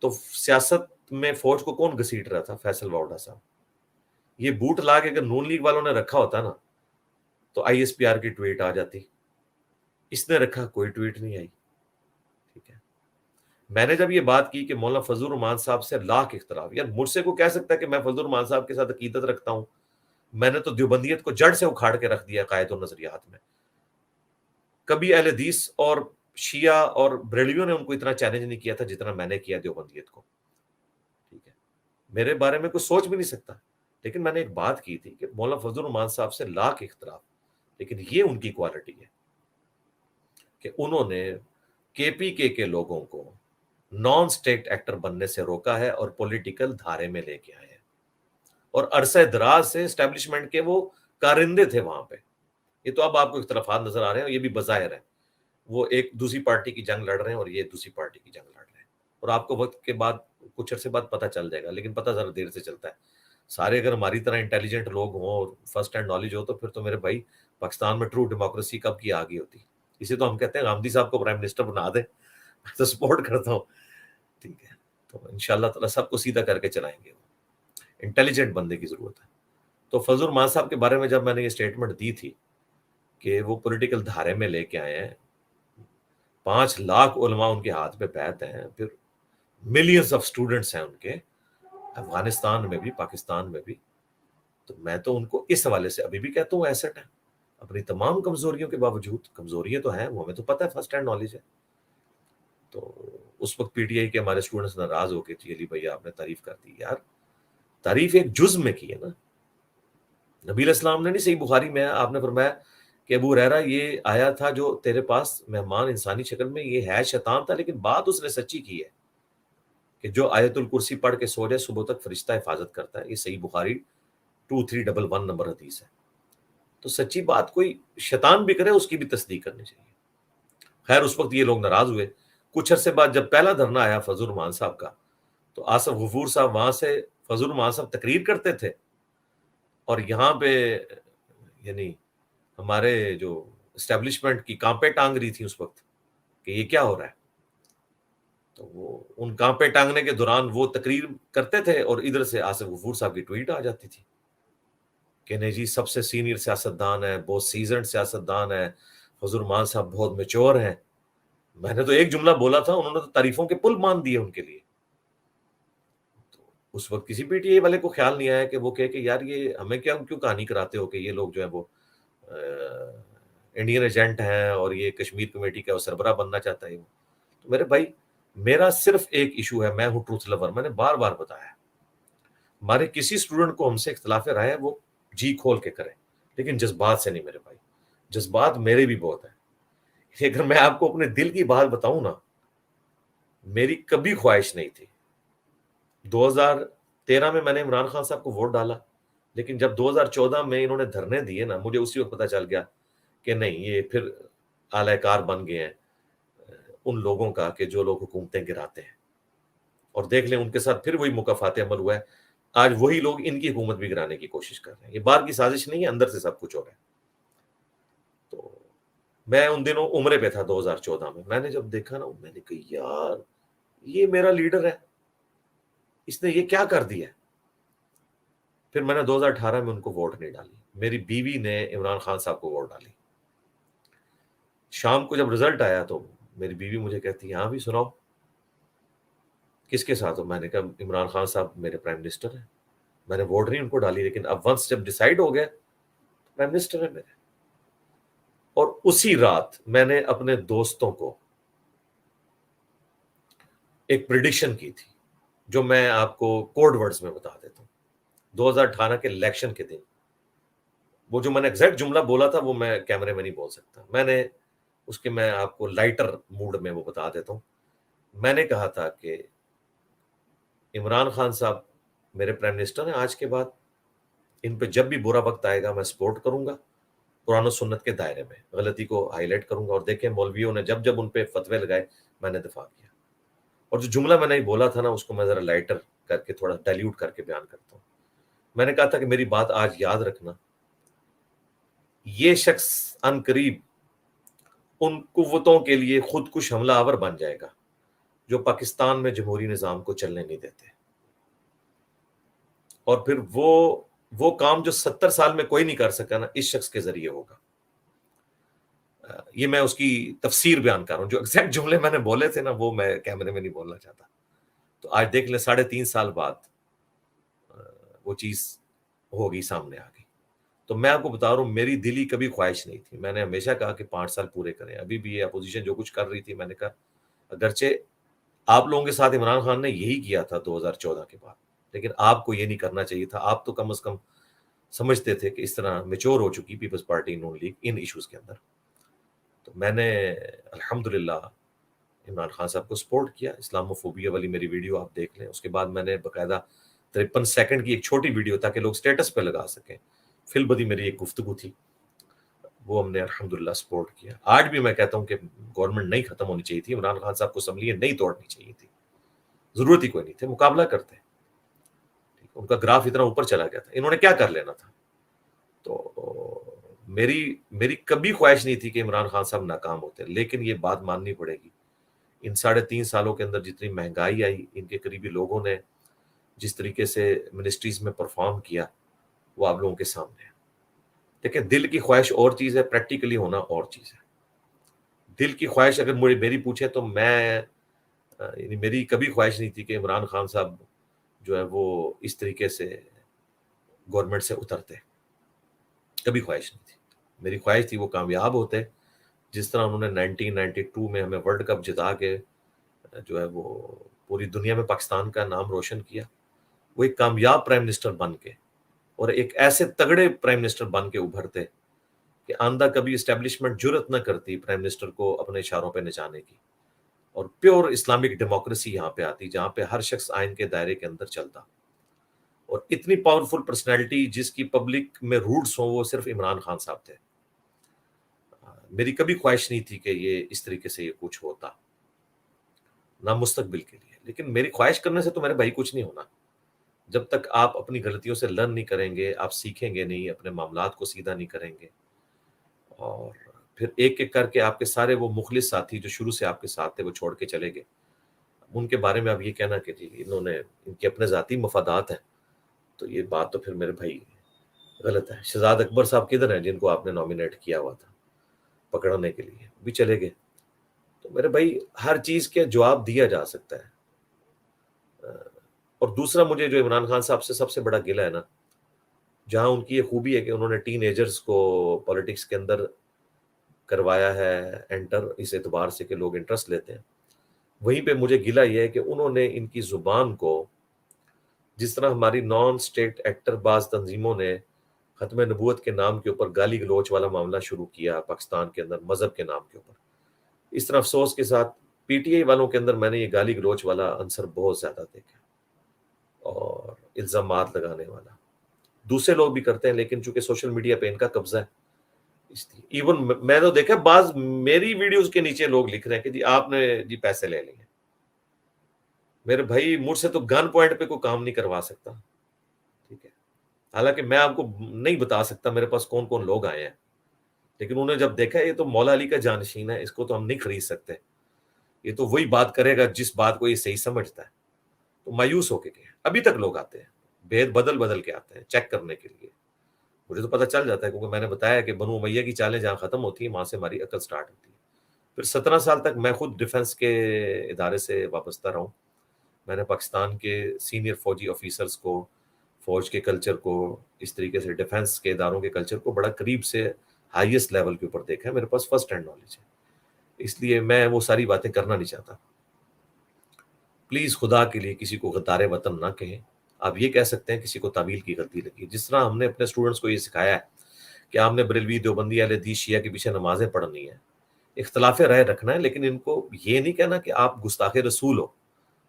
تو سیاست میں فوج کو کون گھسیٹ رہا تھا؟ فیصل واؤڈا صاحب. یہ بوٹ لا کے اگر نون لیگ والوں نے رکھا ہوتا نا تو آئی ایس پی آر کی ٹویٹ آ جاتی. اس نے رکھا، کوئی ٹویٹ نہیں آئی. ٹھیک ہے. میں نے جب یہ بات کی کہ مولانا فضل الرحمان صاحب سے لاکھ اختلاف، یار مجھ سے کو کہہ سکتا ہے کہ میں فضل الرحمان صاحب کے ساتھ عقیدت رکھتا ہوں؟ میں نے تو دیوبندیت کو جڑ سے اکھاڑ کے رکھ دیا قائد النظریات میں. کبھی اہل حدیث اور شیعہ اور بریلویوں نے ان کو اتنا چیلنج نہیں کیا تھا جتنا میں نے کیا دیوبندیت کو. ٹھیک ہے. میرے بارے میں کوئی سوچ بھی نہیں سکتا. لیکن میں نے ایک بات کی تھی کہ مولانا فضل الرحمان صاحب سے لاکھ اختلاف، لیکن یہ ان کی کوالٹی ہے کہ انہوں نے کے پی کے لوگوں کو نان سٹیٹ ایکٹر بننے سے روکا ہے اور پولیٹیکل دھارے میں لے کے آئے ہیں. اور عرصہ دراز سے اسٹیبلشمنٹ کے وہ کارندے تھے وہاں پہ. یہ تو اب آپ کو اختلافات نظر آ رہے ہیں، اور یہ بھی بظاہر ہے وہ ایک دوسری پارٹی کی جنگ لڑ رہے ہیں اور یہ دوسری پارٹی کی جنگ لڑ رہے ہیں. اور آپ کو وقت کے بعد کچھ عرصے بعد پتہ چل جائے گا، لیکن پتہ ذرا دیر سے چلتا ہے. سارے اگر ہماری طرح انٹیلیجنٹ لوگ ہوں اور فرسٹ ہینڈ نالج ہو تو پھر تو میرے بھائی پاکستان میں ٹرو ڈیموکریسی کب کی آ گئی ہوتی. اسے تو ہم کہتے ہیں غامدی صاحب کو پرائم منسٹر بنا دیں. میں تو سپورٹ کرتا ہوں. ٹھیک ہے. تو انشاءاللہ تعالیٰ سب کو سیدھا کر کے چلائیں گے. انٹیلیجنٹ بندے کی ضرورت ہے. تو فضل الرحمان صاحب کے بارے میں جب میں نے یہ اسٹیٹمنٹ دی تھی کہ وہ پولیٹیکل دھارے میں لے کے آئے ہیں، 5 لاکھ علماء ان کے ہاتھ پہ بیعت ہیں، پھر ملینز آف سٹوڈنٹس ہیں ان کے افغانستان میں بھی پاکستان میں بھی، تو میں تو ان کو اس حوالے سے ابھی بھی کہتا ہوں ایسٹ ہے. اپنی تمام کمزوریوں کے باوجود، کمزوریاں تو ہیں، وہ ہمیں تو پتہ ہے، فرسٹ ہینڈ نالج ہے. تو اس وقت پی ٹی آئی کے ہمارے اسٹوڈنٹس ناراض ہو کے تھی، علی بھائی آپ نے تعریف کر دی. یار تعریف ایک جز میں کی ہے نا. نبی علیہ السلام نے نہیں، صحیح بخاری میں آپ نے فرمایا کہ ابو ہریرہ یہ آیا تھا جو تیرے پاس مہمان انسانی شکل میں، یہ ہے شیطان تھا لیکن بات اس نے سچی کی ہے کہ جو آیت الکرسی پڑھ کے سو جائے صبح تک فرشتہ حفاظت کرتا ہے. یہ صحیح بخاری 2311 نمبر حدیث ہے. تو سچی بات کوئی شیطان بھی کرے اس کی بھی تصدیق کرنی چاہیے. خیر اس وقت یہ لوگ ناراض ہوئے. کچھ عرصے بعد جب پہلا دھرنا آیا فضل الرحمان صاحب کا، تو آصف غفور صاحب وہاں سے فضل الرحمان صاحب تقریر کرتے تھے، اور یہاں پہ یعنی ہمارے جو اسٹیبلشمنٹ کی کانپے ٹانگ رہی تھی اس وقت کہ یہ کیا ہو رہا ہے. تو وہ ان کانپے ٹانگنے کے دوران وہ تقریر کرتے تھے اور ادھر سے آصف غفور صاحب کی ٹویٹ آ جاتی تھی کہ نہیں جی سب سے سینئر سیاستدان ہے، بہت سیزنڈ سیاستدان ہے، فضل الرحمان صاحب بہت میچور ہیں. میں نے تو ایک جملہ بولا تھا، انہوں نے تو تعریفوں کے پل مان دیے ان کے لیے. تو اس وقت کسی پی ٹی اے والے کو خیال نہیں آیا کہ وہ کہے کہ یار یہ ہمیں کیوں کہانی کراتے ہو کہ یہ لوگ جو ہیں وہ انڈین ایجنٹ ہیں اور یہ کشمیر کمیٹی کا سربراہ بننا چاہتا ہے. تو میرے بھائی میرا صرف ایک ایشو ہے، میں ہوں ٹروتھ لور. میں نے بار بار بتایا ہمارے کسی اسٹوڈنٹ کو ہم سے اختلاف رائے ہے وہ جی کھول کے کریں، لیکن جذبات سے نہیں میرے بھائی. جذبات میرے بھی بہت ہیں. اگر میں آپ کو اپنے دل کی بات بتاؤں نا، میری کبھی خواہش نہیں تھی. 2013 میں نے عمران خان صاحب کو ووٹ ڈالا، لیکن جب 2014 میں انہوں نے دھرنے دیے نا، مجھے اسی وقت پتا چل گیا کہ نہیں یہ پھر اعلی کار بن گئے ہیں ان لوگوں کا کہ جو لوگ حکومتیں گراتے ہیں. اور دیکھ لیں ان کے ساتھ پھر وہی مکافات عمل ہوا ہے. آج وہی لوگ ان کی حکومت بھی گرانے کی کوشش کر رہے ہیں. یہ باہر کی سازش نہیں ہے، اندر سے سب کچھ ہو رہا ہے. تو میں ان دنوں عمرے پہ تھا 2014 میں. میں نے جب دیکھا نا، میں نے کہا یار یہ میرا لیڈر ہے، اس نے یہ کیا کر دیا. پھر میں نے 2018 میں ان کو ووٹ نہیں ڈالی. میری بیوی نے عمران خان صاحب کو ووٹ ڈالی. شام کو جب رزلٹ آیا تو میری بیوی مجھے کہتی ہے ہاں بھی سناؤ کس کے ساتھ ہو. میں نے کہا عمران خان صاحب میرے پرائم منسٹر ہیں. میں نے ووٹ نہیں ان کو ڈالی لیکن اب ونس جب ڈیسائیڈ ہو گیا پرائم منسٹر ہے میرے. اور اسی رات میں نے اپنے دوستوں کو ایک پریڈکشن کی تھی جو میں آپ کو کوڈ ورڈز میں بتا دیتا ہوں. 2018 کے الیکشن کے دن وہ جو میں نے ایگزیکٹ جملہ بولا تھا وہ میں کیمرے میں نہیں بول سکتا. میں نے اس کے میں آپ کو لائٹر موڈ میں وہ بتا دیتا ہوں. میں نے کہا تھا کہ عمران خان صاحب میرے پرائم منسٹر ہیں آج کے بعد. ان پہ جب بھی برا وقت آئے گا میں سپورٹ کروں گا قرآن و سنت کے دائرے میں, غلطی کو ہائی لائٹ کروں گا. اور دیکھیں مولویوں نے جب جب ان پہ فتوے لگائے میں نے دفاع کیا. اور جو جملہ میں نے بولا تھا نا اس کو میں ذرا لائٹر کر کے تھوڑا ڈائلیوٹ کر کے بیان کرتا ہوں. میں نے کہا تھا کہ میری بات آج یاد رکھنا, یہ شخص ان قریب ان قوتوں کے لیے خود کش حملہ آور بن جائے گا جو پاکستان میں جمہوری نظام کو چلنے نہیں دیتے. اور پھر وہ کام جو 70 سال میں کوئی نہیں کر سکا نا اس شخص کے ذریعے ہوگا. یہ میں اس کی تفسیر بیان کر رہا ہوں. جو ایگزیکٹ جملے میں نے بولے تھے نا وہ میں کیمرے میں نہیں بولنا چاہتا. تو آج دیکھ لیں 3.5 سال بعد وہ چیز ہوگی سامنے آ گئی. تو میں آپ کو بتا رہا ہوں میری دلی کبھی خواہش نہیں تھی. میں نے ہمیشہ کہا کہ 5 سال پورے کریں. ابھی بھی یہ اپوزیشن جو کچھ کر رہی تھی میں نے کہا اگرچہ آپ لوگوں کے ساتھ عمران خان نے یہی کیا تھا 2014 کے بعد, لیکن آپ کو یہ نہیں کرنا چاہیے تھا. آپ تو کم از کم سمجھتے تھے کہ اس طرح میچور ہو چکی پیپلز پارٹی نون لیگ ان ایشوز کے اندر. تو میں نے الحمدللہ عمران خان صاحب کو سپورٹ کیا. اسلاموفوبیا والی میری ویڈیو آپ دیکھ لیں. اس کے بعد میں نے باقاعدہ 53 سیکنڈ کی ایک چھوٹی ویڈیو تاکہ لوگ سٹیٹس پہ لگا سکیں, فی البدی میری ایک گفتگو تھی, وہ ہم نے الحمدللہ سپورٹ کیا. آج بھی میں کہتا ہوں کہ گورنمنٹ نہیں ختم ہونی چاہیے تھی. عمران خان صاحب کو اسمبلیاں نہیں توڑنی چاہیے تھی, ضرورت ہی کوئی نہیں تھی, مقابلہ کرتے. ان کا گراف اتنا اوپر چلا گیا تھا, انہوں نے کیا کر لینا تھا. تو میری کبھی خواہش نہیں تھی کہ عمران خان صاحب ناکام ہوتے, لیکن یہ بات ماننی پڑے گی ان 3.5 سالوں کے اندر جتنی مہنگائی آئی, ان کے قریبی لوگوں نے جس طریقے سے منسٹریز میں پرفارم کیا وہ آپ لوگوں کے سامنے ہے. دیکھیں دل کی خواہش اور چیز ہے, پریکٹیکلی ہونا اور چیز ہے. دل کی خواہش اگر میری پوچھے تو میں یعنی میری کبھی خواہش نہیں تھی کہ عمران خان صاحب جو ہے وہ اس طریقے سے گورنمنٹ سے اترتے, کبھی خواہش نہیں تھی. میری خواہش تھی وہ کامیاب ہوتے جس طرح انہوں نے 1992 میں ہمیں ورلڈ کپ جتا کے جو ہے وہ پوری دنیا میں پاکستان کا نام روشن کیا. وہ ایک کامیاب پرائم منسٹر بن کے اور ایک ایسے تگڑے پرائم منسٹر بن کے ابھرتے کہ آندہ کبھی اسٹیبلشمنٹ جرت نہ کرتی پرائم منسٹر کو اپنے اشاروں پہ نچانے کی, اور پیور اسلامک ڈیموکریسی یہاں پہ آتی جہاں پہ ہر شخص آئین کے دائرے کے اندر چلتا. اور اتنی پاورفل پرسنالٹی جس کی پبلک میں روٹس ہوں وہ صرف عمران خان صاحب تھے. میری کبھی خواہش نہیں تھی کہ یہ اس طریقے سے یہ کچھ ہوتا, نہ مستقبل کے لیے. لیکن میری خواہش کرنے سے تو میرے بھائی کچھ نہیں ہونا. جب تک آپ اپنی غلطیوں سے لرن نہیں کریں گے, آپ سیکھیں گے نہیں, اپنے معاملات کو سیدھا نہیں کریں گے, اور پھر ایک ایک کر کے آپ کے سارے وہ مخلص ساتھی جو شروع سے آپ کے ساتھ تھے وہ چھوڑ کے چلے گئے, ان کے بارے میں آپ یہ کہنا کہ جی انہوں نے ان کے اپنے ذاتی مفادات ہیں, تو یہ بات تو پھر میرے بھائی غلط ہے. شہزاد اکبر صاحب کدھر ہیں جن کو آپ نے نامینیٹ کیا ہوا تھا پکڑنے کے لیے, بھی چلے گئے. تو میرے بھائی ہر چیز کے جواب دیا جا سکتا ہے. اور دوسرا مجھے جو عمران خان صاحب سے سب سے بڑا گلہ ہے نا, جہاں ان کی یہ خوبی ہے کہ انہوں نے ٹین ایجرز کو پولیٹکس کے اندر کروایا ہے انٹر, اس اعتبار سے کہ لوگ انٹرسٹ لیتے ہیں, وہیں پہ مجھے گلہ یہ ہے کہ انہوں نے ان کی زبان کو جس طرح ہماری نان سٹیٹ ایکٹر بعض تنظیموں نے ختم نبوت کے نام کے اوپر گالی گلوچ والا معاملہ شروع کیا پاکستان کے اندر مذہب کے نام کے اوپر, اس طرح افسوس کے ساتھ پی ٹی آئی والوں کے اندر میں نے یہ گالی گلوچ والا عنصر بہت زیادہ دیکھا, اور الزامات لگانے والا. دوسرے لوگ بھی کرتے ہیں لیکن چونکہ سوشل میڈیا پہ ان کا قبضہ ہے, ایون میں تو دیکھا بعض میری ویڈیوز کے نیچے لوگ لکھ رہے ہیں کہ جی آپ نے جی پیسے لے لیے. میرے بھائی مجھ سے تو گن پوائنٹ پہ کوئی کام نہیں کروا سکتا, ٹھیک ہے. حالانکہ میں آپ کو نہیں بتا سکتا میرے پاس کون کون لوگ آئے ہیں, لیکن انہوں نے جب دیکھا یہ تو مولا علی کا جانشین ہے, اس کو تو ہم نہیں خرید سکتے, یہ تو وہی بات کرے گا جس بات کو یہ صحیح سمجھتا ہے, تو مایوس ہو کے گئے. ابھی تک لوگ آتے ہیں, بھید بدل کے آتے ہیں چیک کرنے کے لیے. مجھے تو پتہ چل جاتا ہے کیونکہ میں نے بتایا کہ بنو امیہ کی چالیں جہاں ختم ہوتی ہیں وہاں سے ہماری عقل سٹارٹ ہوتی ہے. پھر 17 سال تک میں خود ڈیفنس کے ادارے سے وابستہ رہا ہوں. میں نے پاکستان کے سینئر فوجی آفیسرز کو، فوج کے کلچر کو، اس طریقے سے ڈیفنس کے اداروں کے کلچر کو بڑا قریب سے ہائیسٹ لیول کے اوپر دیکھا ہے. میرے پاس فرسٹ ہینڈ نالج ہے، اس لیے میں وہ ساری باتیں کرنا نہیں چاہتا. پلیز خدا کے لیے کسی کو غدار وطن نہ کہیں. آپ یہ کہہ سکتے ہیں کسی کو تعویل کی غلطی لگی. جس طرح ہم نے اپنے اسٹوڈنٹس کو یہ سکھایا ہے کہ آپ نے بریلوی، دیوبندی، اہل حدیث، شیعہ کے پیچھے نمازیں پڑھنی ہیں، اختلاف رائے رکھنا ہے، لیکن ان کو یہ نہیں کہنا کہ آپ گستاخ رسول ہو،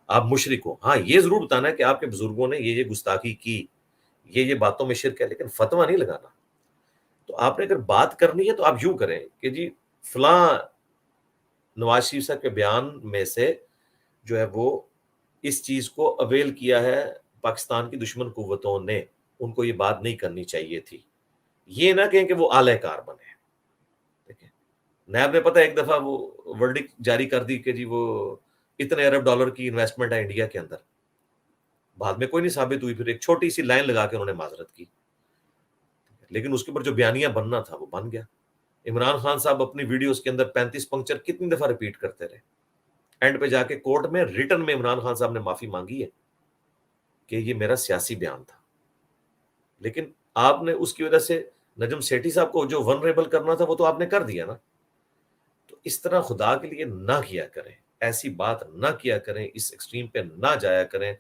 آپ مشرک ہو. ہاں یہ ضرور بتانا ہے کہ آپ کے بزرگوں نے یہ گستاخی کی، یہ باتوں میں شرک ہے، لیکن فتویٰ نہیں لگانا. تو آپ نے اگر بات کرنی ہے تو آپ یوں کریں کہ جی فلاں نواز شریف صاحب کے بیان میں سے جو ہے وہ اس چیز کو اویل کیا ہے پاکستان کی دشمن قوتوں نے، ان کو یہ بات نہیں کرنی چاہیے تھی. یہ نہ کہیں کہ وہ اعلی کار بنے. دیکھیں نیب نے پتہ ایک دفعہ وہ ورڈکٹ جاری کر دی کہ جی وہ اتنے ارب ڈالر کی انویسٹمنٹ ہے انڈیا کے اندر. بعد میں کوئی نہیں ثابت ہوئی، پھر ایک چھوٹی سی لائن لگا کے انہوں نے معذرت کی، لیکن اس کے اوپر جو بیانیہ بننا تھا وہ بن گیا. عمران خان صاحب اپنی ویڈیوز کے اندر 35 پنکچر کتنی دفعہ ریپیٹ کرتے رہے. اینڈ پہ جا کے کورٹ میں ریٹن میں عمران خان صاحب نے معافی مانگی ہے کہ یہ میرا سیاسی بیان تھا. لیکن آپ نے اس کی وجہ سے نجم سیٹھی صاحب کو جو ونریبل کرنا تھا وہ تو آپ نے کر دیا نا. تو اس طرح خدا کے لیے نہ کیا کریں، ایسی بات نہ کیا کریں، اس ایکسٹریم پہ نہ جایا کریں،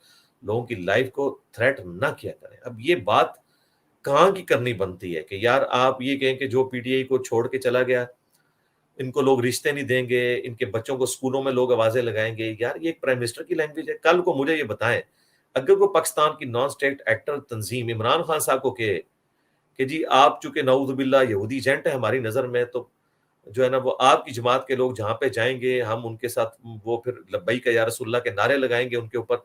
لوگوں کی لائف کو تھریٹ نہ کیا کریں. اب یہ بات کہاں کی کرنی بنتی ہے کہ یار آپ یہ کہیں کہ جو پی ٹی آئی کو چھوڑ کے چلا گیا ان کو لوگ رشتے نہیں دیں گے، ان کے بچوں کو اسکولوں میں لوگ آوازیں لگائیں گے. یار یہ ایک پرائم منسٹر کی لینگویج ہے. کل کو مجھے یہ بتائیں اگر وہ پاکستان کی نان اسٹیٹ ایکٹر تنظیم عمران خان صاحب کو کہے کہ جی آپ چونکہ نعوذ باللہ یہودی ایجنٹ ہے ہماری نظر میں، تو جو ہے نا وہ آپ کی جماعت کے لوگ جہاں پہ جائیں گے ہم ان کے ساتھ وہ پھر لبیک یا رسول اللہ کے نعرے لگائیں گے ان کے اوپر،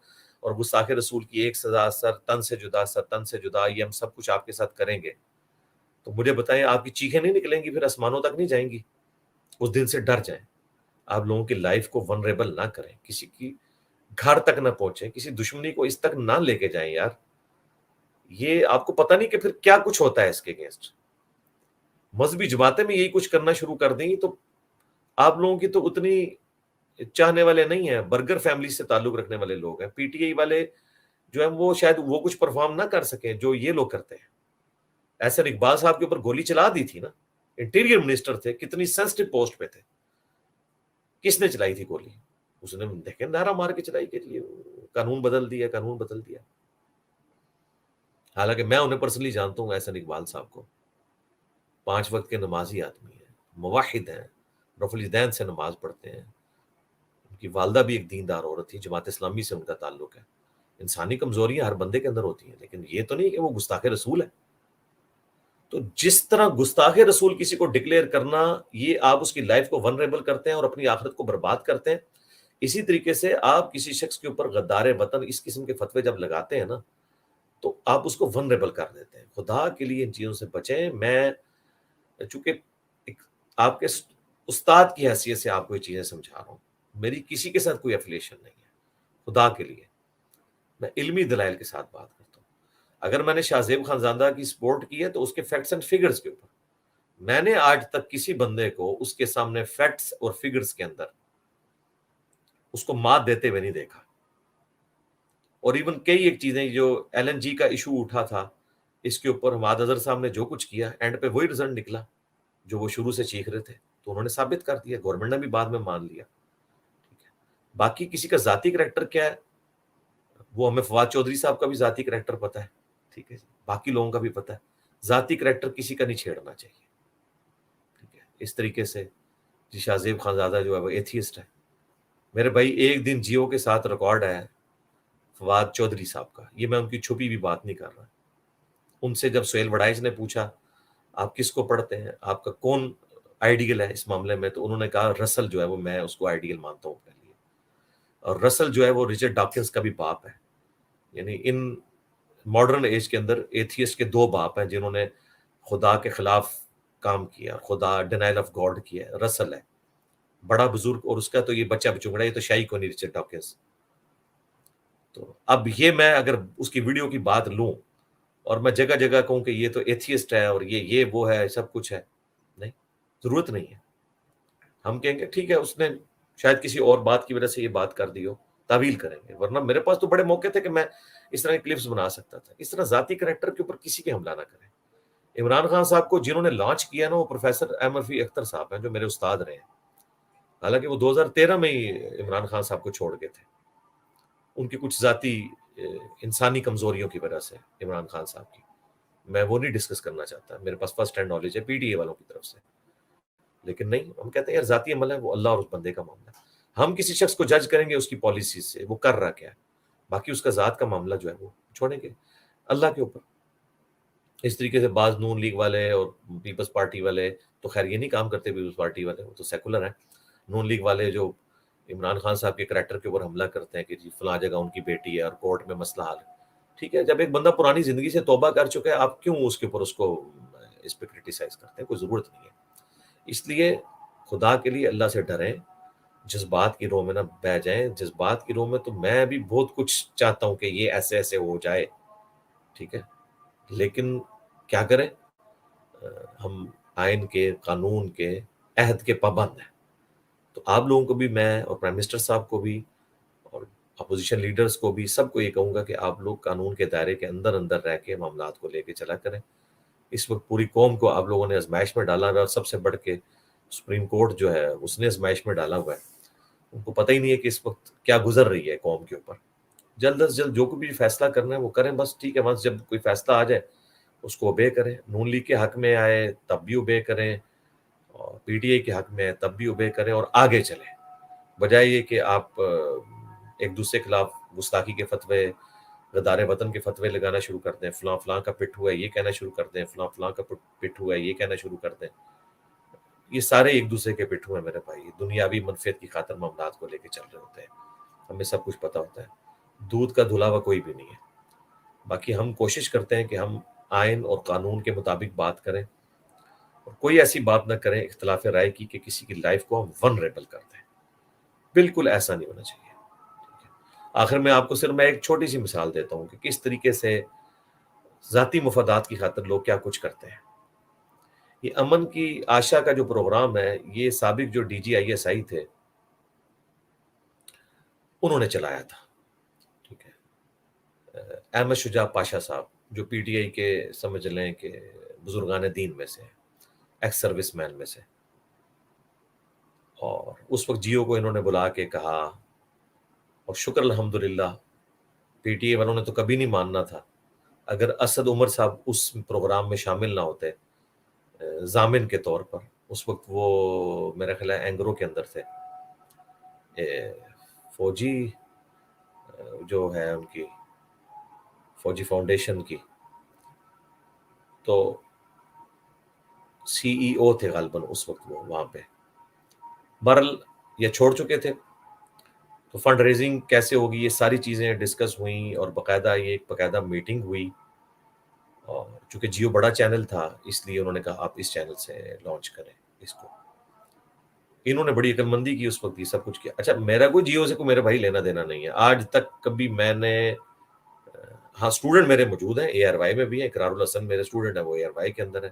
اور گستاخ رسول کی ایک سزا، سر تن سے جدا، سر تن سے جدا، یہ ہم سب کچھ آپ کے ساتھ کریں گے. تو مجھے بتائیں آپ کی چیخیں نہیں نکلیں گی، پھر آسمانوں تک نہیں جائیں گی؟ اس دن سے ڈر جائیں. آپ لوگوں کی لائف کو ونریبل نہ کریں، کسی کی گھر تک نہ پہنچیں، کسی دشمنی کو اس تک نہ لے کے جائیں. یار یہ آپ کو پتہ نہیں کہ پھر کیا کچھ ہوتا ہے اس کے اگینسٹ. مذہبی جماعتیں میں یہی کچھ کرنا شروع کر دیں تو آپ لوگوں کی تو اتنی چاہنے والے نہیں ہیں. برگر فیملی سے تعلق رکھنے والے لوگ ہیں، پی ٹی آئی والے جو ہیں وہ شاید وہ کچھ پرفارم نہ کر سکیں جو یہ لوگ کرتے ہیں. احسن اقبال صاحب کے اوپر گولی چلا دی تھی نا، انٹیریئر منسٹر تھے، کتنی سینسٹیو پوسٹ پہ تھے. کس نے چلائی تھی گولی؟ اس نے دیکھیں نعرہ مار کے چلائی کہ قانون بدل دیا، قانون بدل دیا. حالانکہ میں انہیں پرسنلی جانتا ہوں احسن اقبال صاحب کو، 5 وقت کے نمازی آدمی ہیں، موحد ہیں، رفع الیدین سے نماز پڑھتے ہیں. ان کی والدہ بھی ایک دیندار عورت تھی، جماعت اسلامی سے ان کا تعلق ہے. انسانی کمزوریاں ہر بندے کے اندر ہوتی ہیں، لیکن یہ تو نہیں کہ وہ گستاخ رسول ہے. تو جس طرح گستاخ رسول کسی کو ڈکلیئر کرنا، یہ آپ اس کی لائف کو ونریبل کرتے ہیں اور اپنی آخرت کو برباد کرتے ہیں. اسی طریقے سے آپ کسی شخص کے اوپر غدار وطن اس قسم کے فتوے جب لگاتے ہیں نا تو آپ اس کو ونریبل کر دیتے ہیں. خدا کے لیے ان چیزوں سے بچیں. میں چونکہ آپ کے استاد کی حیثیت سے آپ کو یہ چیزیں سمجھا رہا ہوں، میری کسی کے ساتھ کوئی ایفیلیشن نہیں ہے. خدا کے لیے میں علمی دلائل کے ساتھ بات کرتا ہوں. اگر میں نے شاہ زیب خانزادہ کی سپورٹ کی ہے تو اس کے فیکٹس اینڈ فگرز کے اوپر. میں نے آج تک کسی بندے کو اس کے سامنے فیکٹس اور فگرز کے اندر اس کو مات دیتے ہوئے نہیں دیکھا. اور ایون کئی ایک چیزیں جو ایل این جی کا ایشو اٹھا تھا، اس کے اوپر حماد اظہر صاحب نے جو کچھ کیا اینڈ پہ وہی رزلٹ نکلا جو وہ شروع سے چیخ رہے تھے، تو انہوں نے ثابت کر دیا، گورنمنٹ نے بھی بعد میں مان لیا. باقی کسی کا ذاتی کریکٹر کیا ہے وہ ہمیں فواد چودھری صاحب کا بھی ذاتی کریکٹر پتا ہے، ٹھیک ہے، باقی لوگوں کا بھی پتا ہے. ذاتی کریکٹر کسی کا نہیں چھیڑنا چاہیے، ٹھیک ہے. اس طریقے سے جی شاہ زیب خانزادہ جو ہے وہ ایتھیسٹ ہے. میرے بھائی ایک دن جیو کے ساتھ ریکارڈ ہے فواد چودھری صاحب کا، یہ میں ان کی چھپی بھی بات نہیں کر رہا. ان سے جب سہیل وڑائچ نے پوچھا آپ کس کو پڑھتے ہیں، آپ کا کون آئیڈیل ہے اس معاملے میں، تو انہوں نے کہا رسل جو ہے وہ میں اس کو آئیڈیل مانتا ہوں اپنے لیے. اور رسل جو ہے وہ رچرڈ ڈاکنز کا بھی باپ ہے. یعنی ان ماڈرن ایج کے اندر ایتھیسٹ کے 2 باپ ہیں جنہوں نے خدا کے خلاف کام کیا، خدا ڈینائل آف گاڈ کیا. رسل ہے بڑا بزرگ، اور اس کا تو یہ بچہ بچونگڑا، یہ تو شاہی کو نہیں، رچرڈ ڈاکنز. تو اب یہ میں اگر اس کی ویڈیو کی بات لوں اور میں جگہ جگہ کہوں کہ یہ تو ایتھیسٹ ہے اور یہ وہ ہے، سب کچھ ہے، نہیں، ضرورت نہیں ہے. ہم کہیں گے ٹھیک ہے اس نے شاید کسی اور بات کی وجہ سے یہ بات کر دی ہو، تعویل کریں گے، ورنہ میرے پاس تو بڑے موقع تھے کہ میں اس طرح کے کلپس بنا سکتا تھا. اس طرح ذاتی کریکٹر کے اوپر کسی کے حملہ نہ کریں. عمران خان صاحب کو جنہوں نے لانچ کیا نا وہ پروفیسر احمد رفیع اختر صاحب ہیں جو میرے استاد رہے ہیں. حالانکہ وہ 2013 میں ہی عمران خان صاحب کو چھوڑ گئے تھے ان کی کچھ ذاتی انسانی کمزوریوں کی وجہ سے. عمران خان صاحب کی میں وہ نہیں ڈسکس کرنا چاہتا، میرے پاس فرسٹ ہینڈ نالج ہے پی ٹی اے والوں کی طرف سے. لیکن نہیں، ہم کہتے ہیں یار ذاتی عمل ہے، وہ اللہ اور اس بندے کا معاملہ ہے. ہم کسی شخص کو جج کریں گے اس کی پالیسی سے، وہ کر رہا کیا ہے، باقی اس کا ذات کا معاملہ جو ہے وہ چھوڑیں گے اللہ کے اوپر. اس طریقے سے بعض نون لیگ والے اور پیپلز پارٹی والے تو خیر یہ نہیں کام کرتے، پیپلز پارٹی والے وہ تو سیکولر ہیں. نون لیگ والے جو عمران خان صاحب کے کریکٹر کے اوپر حملہ کرتے ہیں کہ جی فلاں جگہ ان کی بیٹی ہے اور کورٹ میں مسئلہ حل ہے. ٹھیک ہے، جب ایک بندہ پرانی زندگی سے توبہ کر چکا ہے آپ کیوں اس کے اوپر اس کو اس پہ کرٹیسائز کرتے ہیں؟ کوئی ضرورت نہیں ہے. اس لیے خدا کے لیے اللہ سے ڈریں، جذبات کی روح میں نہ بہ جائیں. جذبات کی روح میں تو میں بھی بہت کچھ چاہتا ہوں کہ یہ ایسے ایسے ہو جائے، ٹھیک ہے، لیکن کیا کریں، ہم آئین کے، قانون کے، عہد کے پابند ہیں. تو آپ لوگوں کو بھی میں اور پرائم منسٹر صاحب کو بھی اور اپوزیشن لیڈرز کو بھی سب کو یہ کہوں گا کہ آپ لوگ قانون کے دائرے کے اندر اندر رہ کے معاملات کو لے کے چلا کریں. اس وقت پوری قوم کو آپ لوگوں نے آزمائش میں ڈالا ہوا ہے، اور سب سے بڑھ کے سپریم کورٹ جو ہے اس نے آزمائش میں ڈالا ہوا ہے. ان کو پتہ ہی نہیں ہے کہ اس وقت کیا گزر رہی ہے قوم کے اوپر. جلد از جلد جو کوئی بھی فیصلہ کرنا ہے وہ کریں بس، ٹھیک ہے. بس جب کوئی فیصلہ آ جائے اس کو اوبے کریں. نون لیگ کے حق میں آئے تب بھی اوبے کریں، اور پی ٹی آئی کے حق میں آئے تب بھی اوبے کریں، اور آگے چلیں. بجائے یہ کہ آپ ایک دوسرے کے خلاف گستاخی کے فتوے، غدار وطن کے فتوے لگانا شروع کر دیں. فلاں فلاں کا پٹ ہوا ہے یہ کہنا شروع کر دیں، فلاں فلاں کا پٹ ہوا ہے یہ کہنا شروع کر دیں. یہ سارے ایک دوسرے کے پٹھو ہیں میرے بھائی، دنیاوی منفعت کی خاطر معاملات کو لے کے چل رہے ہوتے ہیں. ہمیں سب کچھ پتہ ہوتا ہے، دودھ کا دھلا ہوا کوئی بھی نہیں ہے. باقی ہم کوشش کرتے ہیں کہ ہم آئین اور قانون کے مطابق بات کریں، اور کوئی ایسی بات نہ کریں اختلاف رائے کی کہ کسی کی لائف کو ہم ونریبل کر دیں. بالکل ایسا نہیں ہونا چاہیے. آخر میں آپ کو صرف میں ایک چھوٹی سی مثال دیتا ہوں کہ کس طریقے سے ذاتی مفادات کی خاطر لوگ کیا کچھ کرتے ہیں. یہ امن کی آشا کا جو پروگرام ہے، یہ سابق جو D G I S I تھے انہوں نے چلایا تھا. ٹھیک ہے، احمد شجاع پاشا صاحب جو پی ٹی آئی کے سمجھ لیں کہ بزرگان دین میں سے، ایکس سروس مین میں سے. اور اس وقت جیو کو انہوں نے بلا کے کہا، اور شکر الحمدللہ پی ٹی اے والوں نے تو کبھی نہیں ماننا تھا. اگر اسد عمر صاحب اس پروگرام میں شامل نہ ہوتے ضامن کے طور پر، اس وقت وہ میرا خیال ہے اینگرو کے اندر تھے، فوجی جو ہے ان کی فوجی فاؤنڈیشن کی، تو سی ای او تھے غالباً اس وقت وہ وہاں پہ. بہرحال یہ چھوڑ چکے تھے. تو فنڈ ریزنگ کیسے ہوگی یہ ساری چیزیں ڈسکس ہوئیں، اور باقاعدہ یہ ایک باقاعدہ میٹنگ ہوئی. اور چونکہ جیو بڑا چینل تھا اس لیے انہوں نے کہا آپ اس چینل سے لانچ کریں اس کو. انہوں نے بڑی عقل مندی کی اس وقت، یہ سب کچھ کیا. اچھا میرا کوئی جیو سے کوئی میرے بھائی لینا دینا نہیں ہے آج تک کبھی. میں نے ہاں اسٹوڈنٹ میرے موجود ہیں، اے آر وائی میں بھی ہیں. اقرار الحسن میرے اسٹوڈنٹ ہیں، وہ اے آر وائی کے اندر ہے.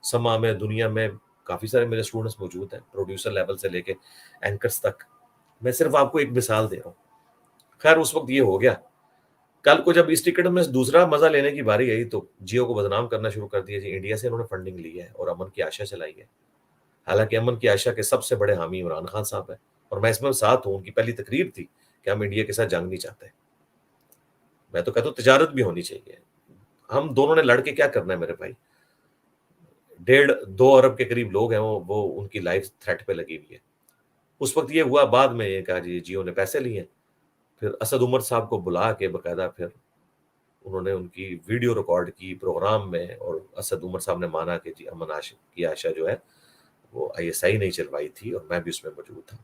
سما میں، دنیا میں کافی سارے میرے اسٹوڈنٹس موجود ہیں، پروڈیوسر لیول سے لے کے اینکرز تک. میں صرف آپ کو ایک مثال دے رہا ہوں. خیر اس وقت یہ ہو گیا. کل کو جب اس ٹکٹ میں دوسرا مزہ لینے کی باری آئی تو جیو کو بدنام کرنا شروع کر دیا. جی انڈیا سے انہوں نے فنڈنگ لی ہے اور امن کی آشا چلائی ہے. حالانکہ امن کی آشا کے سب سے بڑے حامی عمران خان صاحب ہیں، اور میں اس میں ساتھ ہوں. ان کی پہلی تقریر تھی کہ ہم انڈیا کے ساتھ جنگ نہیں چاہتے. میں تو کہتا ہوں تجارت بھی ہونی چاہیے. ہم دونوں نے لڑ کے کیا کرنا ہے میرے بھائی؟ 1.5-2 ارب کے قریب لوگ ہیں، وہ ان کی لائف تھریٹ پہ لگی ہوئی ہے. اس وقت یہ ہوا، بعد میں یہ کہا جی جیو نے پیسے لیے. پھر اسد عمر صاحب کو بلا کے باقاعدہ پھر انہوں نے ان کی ویڈیو ریکارڈ کی پروگرام میں، اور اسد عمر صاحب نے مانا کہ جی امن کی آشا جو ہے وہ آئی ایس آئی نہیں چلوائی تھی، اور میں بھی اس میں موجود تھا.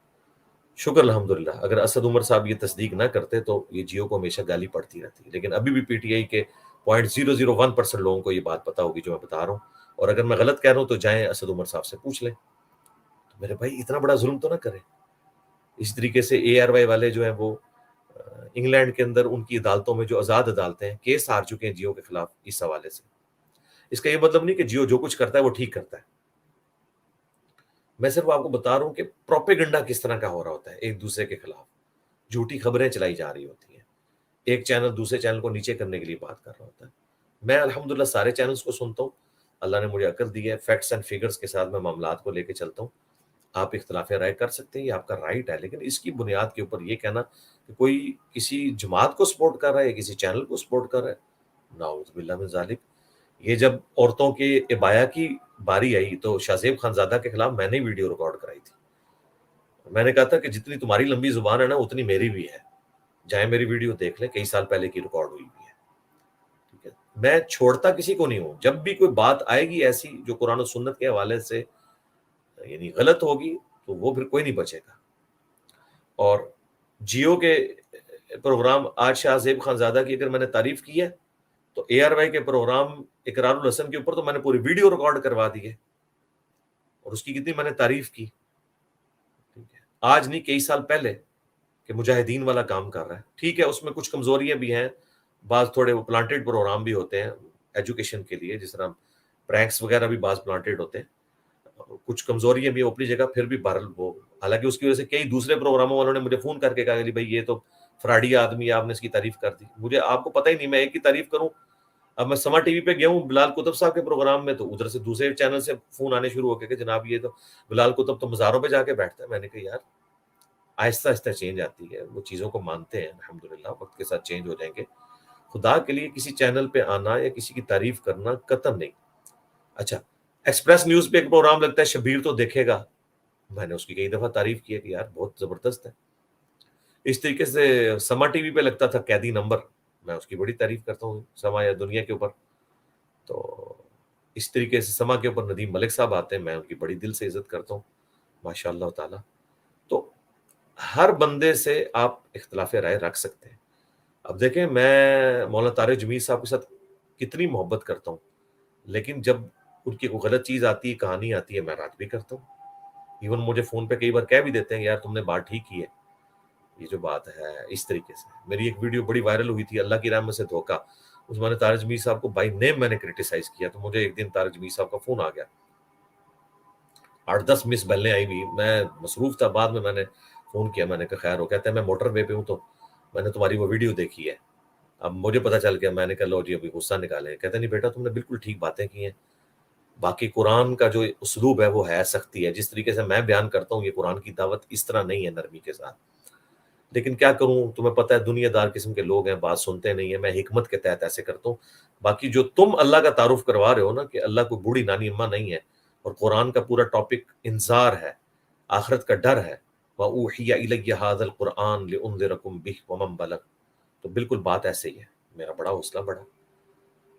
شکر الحمدللہ. اگر اسد عمر صاحب یہ تصدیق نہ کرتے تو یہ جیو کو ہمیشہ گالی پڑتی رہتی. لیکن ابھی بھی پی ٹی آئی کے 0.001% لوگوں کو یہ بات پتا ہوگی جو میں بتا رہا ہوں. اور اگر میں غلط کہہ رہا ہوں تو جائیں اسد عمر صاحب سے پوچھ لیں. تو میرے بھائی اتنا بڑا ظلم تو نہ کریں. اس طریقے سے اے آر وائی والے جو ہیں وہ انگلینڈ کے اندر ان کی عدالتوں میں جو آزاد عدالتیں ہیں کیس ہار چکے ہیں جیو کے خلاف اس حوالے سے. اس کا یہ مطلب نہیں کہ جیو جو کچھ کرتا ہے وہ ٹھیک کرتا ہے. میں صرف آپ کو بتا رہا ہوں کہ پروپیگنڈا کس طرح کا ہو رہا ہوتا ہے، ایک دوسرے کے خلاف جھوٹی خبریں چلائی جا رہی ہوتی ہیں، ایک چینل دوسرے چینل کو نیچے کرنے کے لیے بات کر رہا ہوتا ہے۔ میں الحمدللہ سارے چینلز کو سنتا ہوں، اللہ نے مجھے عقل دی ہے، فیکٹس اینڈ فگرز کے ساتھ میں معاملات کو لے کے چلتا ہوں۔ آپ اختلاف رائے کر سکتے ہیں، یہ آپ کا رائٹ ہے، لیکن اس کی بنیاد کے اوپر یہ کہنا کہ کوئی کسی جماعت کو سپورٹ کر رہا ہے، کسی چینل کو سپورٹ کر رہا ہے، نعوذ باللہ من ذالک۔ یہ جب عورتوں کے ابایا کی باری آئی تو شاہ زیب خانزادہ کے خلاف میں نے ویڈیو ریکارڈ کرائی تھی، میں نے کہا تھا کہ جتنی تمہاری لمبی زبان ہے نا اتنی میری بھی ہے، جائیں میری ویڈیو دیکھ لیں، کئی سال پہلے کی ریکارڈ ہوئی بھی ہے، ٹھیک ہے؟ میں چھوڑتا کسی کو نہیں ہوں، جب بھی کوئی بات آئے گی ایسی جو قرآن و سنت کے حوالے سے یعنی غلط ہوگی تو وہ پھر کوئی نہیں بچے گا۔ اور جیو کے پروگرام آج شاہ زیب خانزادہ کی اگر میں نے تعریف کی ہے تو اے آر وائی کے پروگرام اقرار الحسن کے اوپر تو میں نے پوری ویڈیو ریکارڈ کروا دی ہے اور اس کی کتنی میں نے تعریف کی، ٹھیک ہے؟ آج نہیں، کئی سال پہلے کہ مجاہدین والا کام کر رہا ہے، ٹھیک ہے اس میں کچھ کمزوریاں بھی ہیں، بعض تھوڑے وہ پلانٹیڈ پروگرام بھی ہوتے ہیں ایجوکیشن کے لیے، جس طرح پرینکس وغیرہ بھی بعض پلانٹیڈ ہوتے ہیں، کچھ کمزوریاں بھی اپنی جگہ، پھر بھی بہرحال وہ، حالانکہ اس کی وجہ سے کئی دوسرے پروگراموں والوں نے مجھے فون کر کے کہا کہ بھائی یہ تو فراڈی آدمی، آپ نے اس کی تعریف کر دی۔ مجھے آپ کو پتہ ہی نہیں، میں ایک کی تعریف کروں۔ اب میں سما ٹی وی پہ گیا ہوں بلال کتب صاحب کے پروگرام میں، تو ادھر سے دوسرے چینل سے فون آنے شروع ہو گئے کہ جناب یہ تو بلال کتب تو مزاروں پہ جا کے بیٹھتا ہے۔ میں نے کہا یار آہستہ آہستہ چینج آتی ہے، وہ چیزوں کو مانتے ہیں، الحمدللہ وقت کے ساتھ چینج ہو جائیں گے۔ خدا کے لیے کسی چینل پہ آنا یا کسی کی تعریف کرنا قطعاً نہیں۔ اچھا، ایکسپریس نیوز پہ ایک پروگرام لگتا ہے شبیر تو دیکھے گا، میں نے اس کی کئی دفعہ تعریف کی ہے کہ یار بہت زبردست ہے۔ اس طریقے سے سما ٹی وی پہ لگتا تھا قیدی نمبر، میں اس کی بڑی تعریف کرتا ہوں، سما یا دنیا کے اوپر۔ تو اس طریقے سے سما کے اوپر ندیم ملک صاحب آتے ہیں، میں ان کی بڑی دل سے عزت کرتا ہوں ماشاء اللہ تعالی۔ تو ہر بندے سے آپ اختلاف رائے رکھ سکتے ہیں۔ اب دیکھیں میں مولانا طارق جمیل صاحب کے ساتھ کتنی محبت کرتا ہوں، لیکن جب ان کی کوئی غلط چیز آتی ہے، کہانی آتی ہے، میں رد بھی کرتا ہوں۔ ایون مجھے فون پہ کئی بار کہہ بھی دیتے ہیں یار تم نے بات ٹھیک کی ہے، یہ جو بات ہے اس طریقے سے۔ میری ایک ویڈیو بڑی وائرل ہوئی تھی، اللہ کی رحمت سے دھوکہ، اس میں نے طارق جمیل صاحب کو بائی نیم میں نے کرٹیسائز کیا، تو مجھے ایک دن طارق جمیل صاحب کا فون آ گیا، 8-10 مس بلنے آئی ہوئی، میں مصروف تھا، بعد میں نے فون کیا، میں نے کہا خیر ہو، کہتے ہیں میں موٹر وے پہ ہوں تو میں نے تمہاری وہ ویڈیو دیکھی ہے، اب مجھے پتا چل گیا، میں نے کہا لو جی ابھی غصہ نکالیں، کہتے نہیں بیٹا تم نے بالکل ٹھیک باتیں کی ہیں، باقی قرآن کا جو اسلوب ہے وہ ہے سختی ہے، جس طریقے سے میں بیان کرتا ہوں یہ قرآن کی دعوت اس طرح نہیں ہے نرمی کے ساتھ، لیکن کیا کروں، تمہیں پتہ ہے دنیا دار قسم کے لوگ ہیں، بات سنتے نہیں ہیں، میں حکمت کے تحت ایسے کرتا ہوں۔ باقی جو تم اللہ کا تعارف کروا رہے ہو نا کہ اللہ کوئی بوڑھی نانی اماں نہیں ہے، اور قرآن کا پورا ٹاپک انذار ہے، آخرت کا ڈر ہے، وَأُوحِيَ إِلَيَّ هَذَا الْقُرْآنُ لِأُنذِرَكُم بِهِ وَمَن بَلَغَ، تو بالکل بات ایسے ہی ہے، میرا بڑا حوصلہ بڑھا۔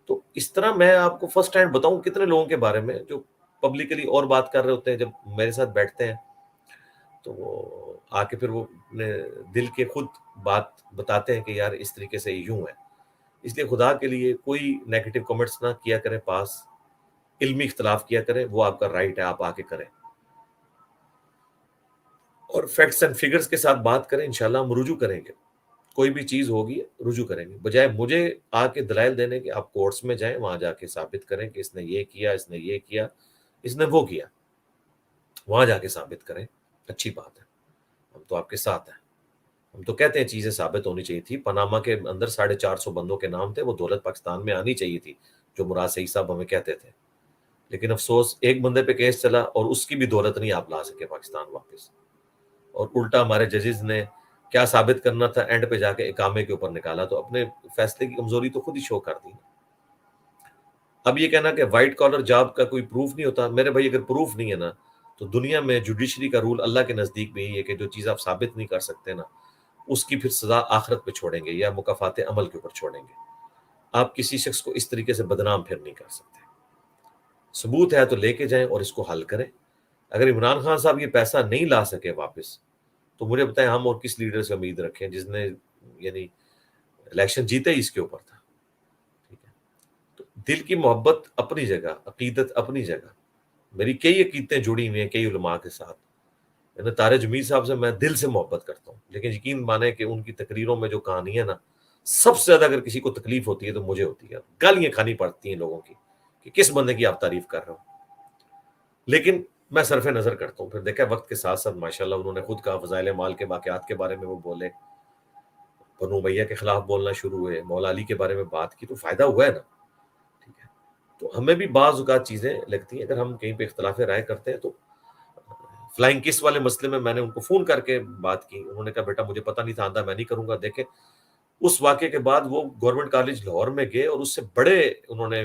تو اس طرح میں آپ کو فرسٹ ہینڈ بتاؤں کتنے لوگوں کے بارے میں جو پبلکلی اور بات کر رہے ہوتے ہیں، جب میرے ساتھ بیٹھتے ہیں تو وہ آ کے پھر وہ اپنے دل کے خود بات بتاتے ہیں کہ یار اس طریقے سے یوں ہے۔ اس لیے خدا کے لیے کوئی نیگیٹو کمنٹس نہ کیا کریں پاس، علمی اختلاف کیا کریں، وہ آپ کا رائٹ ہے، آپ آ کے کریں، اور فیکٹس اینڈ فگرز کے ساتھ بات کریں، انشاءاللہ ہم رجوع کریں گے، کوئی بھی چیز ہوگی رجوع کریں گے، بجائے مجھے آ کے دلائل دینے کے آپ کورٹس میں جائیں، وہاں جا کے ثابت کریں کہ اس نے یہ کیا، اس نے یہ کیا، اس نے وہ کیا، وہاں جا کے ثابت کریں، اچھی بات ہے، ہم تو آپ کے ساتھ ہیں۔ ہم تو کہتے ہیں چیزیں ثابت ہونی چاہیے تھی، پاناما کے اندر 450 بندوں کے نام تھے، وہ دولت پاکستان میں آنی چاہیے تھی، جو مراد سعید صاحب ہمیں کہتے تھے، لیکن افسوس ایک بندے پہ کیس چلا اور اس کی بھی دولت نہیں آپ لا سکے پاکستان واپس، اور الٹا ہمارے ججز نے کیا ثابت کرنا تھا، اینڈ پہ جا کے اقامے کے اوپر نکالا، تو اپنے فیصلے کی کمزوری تو خود ہی شو کر دی۔ اب یہ کہنا کہ وائٹ کالر جاب کا کوئی پروف نہیں ہوتا، میرے بھائی اگر پروف نہیں ہے نا تو دنیا میں جوڈیشری کا رول اللہ کے نزدیک بھی یہی ہے کہ جو چیز آپ ثابت نہیں کر سکتے نا اس کی پھر سزا آخرت پہ چھوڑیں گے یا مکافات عمل کے اوپر چھوڑیں گے۔ آپ کسی شخص کو اس طریقے سے بدنام پھر نہیں کر سکتے، ثبوت ہے تو لے کے جائیں اور اس کو حل کریں۔ اگر عمران خان صاحب یہ پیسہ نہیں لا سکے واپس تو مجھے بتائیں ہم اور کس لیڈر سے امید رکھیں جس نے یعنی الیکشن جیتے ہی اس کے اوپر تھا، ٹھیک ہے؟ تو دل کی محبت اپنی جگہ، عقیدت اپنی جگہ، میری کئی عقیدتیں جڑی ہوئی ہیں کئی علماء کے ساتھ، یعنی طارق جمیل صاحب سے میں دل سے محبت کرتا ہوں، لیکن یقین مانیں کہ ان کی تقریروں میں جو کہانی ہے نا، سب سے زیادہ اگر کسی کو تکلیف ہوتی ہے تو مجھے ہوتی ہے، گالیاں کھانی پڑتی ہیں لوگوں کی کہ کس بندے کی آپ تعریف کر رہے ہو، لیکن میں صرف نظر کرتا ہوں. پھر دیکھا وقت کے ساتھ ساتھ ماشاءاللہ انہوں نے خود کہا فضائل مال کے واقعات کے بارے میں وہ بولے, بنو امیہ کے خلاف بولنا شروع ہوئے, مولا علی کے بارے میں بات کی, تو فائدہ ہوا ہے نا. ٹھیک ہے, تو ہمیں بھی بعض اوقات چیزیں لگتی ہیں, اگر ہم کہیں پہ اختلاف رائے کرتے ہیں تو فلائنگ کس والے مسئلے میں نے ان کو فون کر کے بات کی, انہوں نے کہا بیٹا مجھے پتہ نہیں تھا, آندہ میں نہیں کروں گا. دیکھیں اس واقعے کے بعد وہ گورنمنٹ کالج لاہور میں گئے اور اس سے بڑے انہوں نے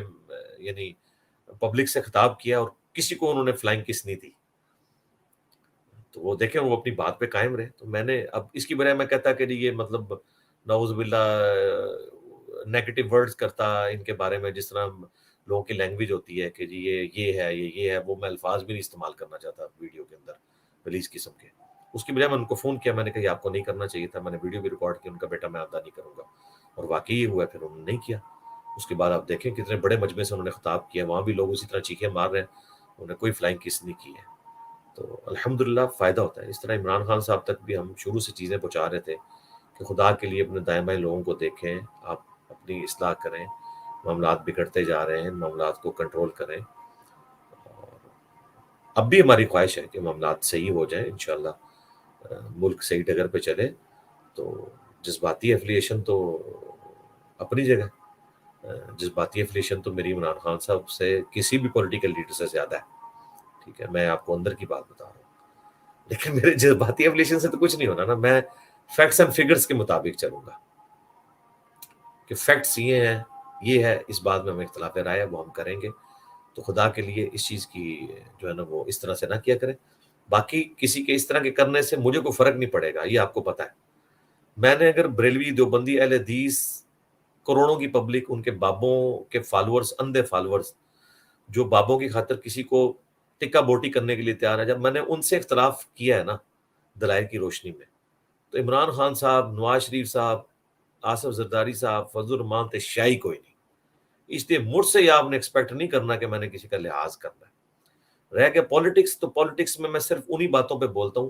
یعنی پبلک سے خطاب کیا, اور کسی کو انہوں نے فلائنگ کس نہیں دی. تو وہ دیکھیں وہ اپنی بات پہ قائم رہے. تو میں نے اب اس کی بجائے میں کہتا کہ یہ مطلب نعوذ باللہ نیگیٹو ورڈز کرتا ان کے بارے میں, جس طرح لوگوں کی لینگویج ہوتی ہے کہ جی یہ ہے یہ ہے, وہ میں الفاظ بھی نہیں استعمال کرنا چاہتا ویڈیو کے اندر پلیز قسم کے. اس کی بجائے میں ان کو فون کیا, میں نے کہا یہ آپ کو نہیں کرنا چاہیے تھا, میں نے ویڈیو بھی ریکارڈ کی, ان کا بیٹا میں آدھا نہیں کروں گا, اور واقعی یہ ہوا, پھر انہوں نے نہیں کیا. اس کے بعد آپ دیکھیں کتنے بڑے مجمع سے انہوں نے خطاب کیا, وہاں بھی لوگ اسی طرح چیخیں مار رہے ہیں, انہوں نے کوئی فلائنگ کس نہیں کی ہے. تو الحمدللہ فائدہ ہوتا ہے. اس طرح عمران خان صاحب تک بھی ہم شروع سے چیزیں پہنچا رہے تھے کہ خدا کے لیے اپنے دائیں بائیں لوگوں کو دیکھیں, آپ اپنی اصلاح کریں, معاملات بگڑتے جا رہے ہیں, معاملات کو کنٹرول کریں. اور اب بھی ہماری خواہش ہے کہ معاملات صحیح ہو جائیں انشاءاللہ, ملک صحیح ڈگر پہ چلے. تو جذباتی ایفلیشن تو اپنی جگہ, جذباتی ایفلیشن تو میری عمران خان صاحب سے کسی بھی پولیٹیکل لیڈر سے زیادہ ہے. ٹھیک ہے, میں آپ کو اندر کی بات بتا رہا ہوں, لیکن میرے جذباتی ایفلیشن سے تو کچھ نہیں ہونا نا. میں فیکٹس اینڈ فگرز کے مطابق چلوں گا کہ فیکٹس یہ ہیں, یہ ہے, اس بات میں ہمیں اختلاف رائے ہے, وہ ہم کریں گے. تو خدا کے لیے اس چیز کی جو ہے نا وہ اس طرح سے نہ کیا کریں. باقی کسی کے اس طرح کے کرنے سے مجھے کوئی فرق نہیں پڑے گا, یہ آپ کو پتہ ہے. میں نے اگر بریلوی دیوبندی اہل حدیث کروڑوں کی پبلک, ان کے بابوں کے فالورز, اندھے فالورز, جو بابوں کی خاطر کسی کو ٹکا بوٹی کرنے کے لیے تیار ہے, جب میں نے ان سے اختلاف کیا ہے نا دلائل کی روشنی میں, تو عمران خان صاحب, نواز شریف صاحب, آصف زرداری صاحب, فضل الرحمان تشیعی کوئی نہیں. اس لیے مجھ سے یہ آپ نے ایکسپیکٹ نہیں کرنا کہ میں نے کسی کا لحاظ کرنا ہے. رہ گیا پالیٹکس, تو پالیٹکس میں صرف انہی باتوں پہ بولتا ہوں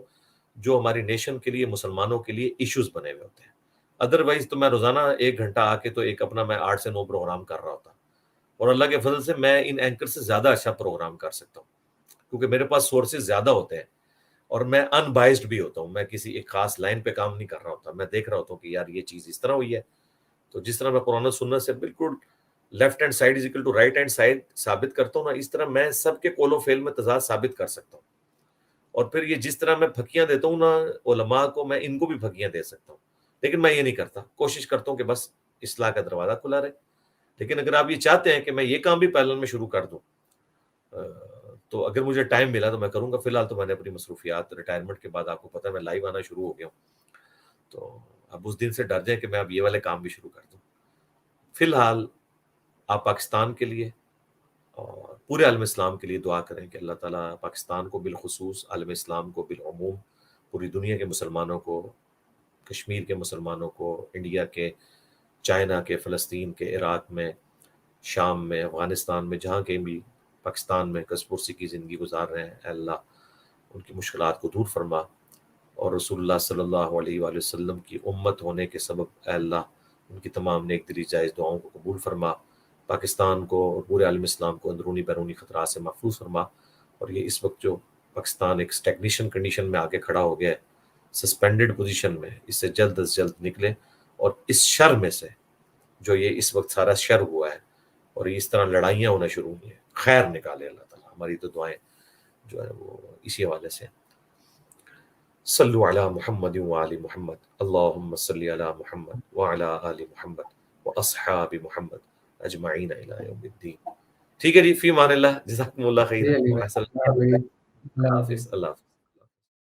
جو ہماری نیشن کے لیے, مسلمانوں کے لیے ایشوز بنے ہوئے ہوتے ہیں. ادروائز تو میں روزانہ 1 گھنٹہ آ کے تو ایک اپنا میں 8 سے 9 پروگرام کر رہا ہوتا, اور اللہ کے فضل سے میں ان اینکر سے زیادہ اچھا پروگرام کر سکتا ہوں, کیونکہ میرے پاس سورسز زیادہ ہوتے ہیں, اور میں ان بائزڈ بھی ہوتا ہوں. میں کسی ایک خاص لائن پہ کام نہیں کر رہا ہوتا, میں دیکھ رہا ہوتا ہوں کہ یار یہ چیز اس طرح ہوئی ہے. تو جس طرح میں قرآن و سنت سے بالکل left hand side is equal to right hand side ثابت کرتا ہوں نا, اس طرح میں سب کے قول و فعل میں تضاد ثابت کر سکتا ہوں. اور پھر یہ جس طرح میں پھکیاں دیتا ہوں نا علماء کو, میں ان کو بھی پھکیاں دے سکتا ہوں. لیکن میں یہ نہیں کرتا, کوشش کرتا ہوں کہ بس اصلاح کا دروازہ کھلا رہے. لیکن اگر آپ یہ چاہتے ہیں کہ میں یہ کام بھی پہلے میں شروع کر دوں, تو اگر مجھے ٹائم ملا تو میں کروں گا. فی الحال تو میں نے اپنی مصروفیات, ریٹائرمنٹ کے بعد آپ کو پتہ ہے میں لائیو آنا شروع ہو گیا ہوں, تو اب اس دن سے ڈر جائیں کہ میں اب یہ والے کام بھی شروع کر دوں. فی الحال آپ پاکستان کے لیے اور پورے عالم اسلام کے لیے دعا کریں کہ اللہ تعالیٰ پاکستان کو بالخصوص, عالم اسلام کو بالعموم, پوری دنیا کے مسلمانوں کو, کشمیر کے مسلمانوں کو, انڈیا کے, چائنا کے, فلسطین کے, عراق میں, شام میں, افغانستان میں, جہاں کہیں بھی پاکستان میں کس پرسی کی زندگی گزار رہے ہیں, اے اللہ ان کی مشکلات کو دور فرما, اور رسول اللہ صلی اللہ علیہ وآلہ وسلم کی امت ہونے کے سبب اے اللہ ان کی تمام نیک دلی جائز دعاؤں کو قبول فرما. پاکستان کو اور پورے عالم اسلام کو اندرونی بیرونی خطرات سے محفوظ فرما. اور یہ اس وقت جو پاکستان ایک اسٹیگنیشن کنڈیشن میں آ کے کھڑا ہو گیا ہے, سسپینڈڈ پوزیشن میں, اس سے جلد از جلد نکلے, اور اس شر میں سے جو یہ اس وقت سارا شر ہوا ہے اور اس طرح لڑائیاں ہونا شروع ہوئی ہیں, خیر نکالے اللہ تعالیٰ. ہماری تو دعائیں جو ہے وہ اسی حوالے سے. صلو علی محمد وآل محمد, اللہم صلی علی محمد وعلی آل محمد واصحاب محمد اجمعین الی یوم الدین. ٹھیک ہے جی, فی امان اللہ, جزاکم اللہ خیر. جی علی بھائی، اللہ اللہ حافظ۔ حافظ. اللہ حافظ.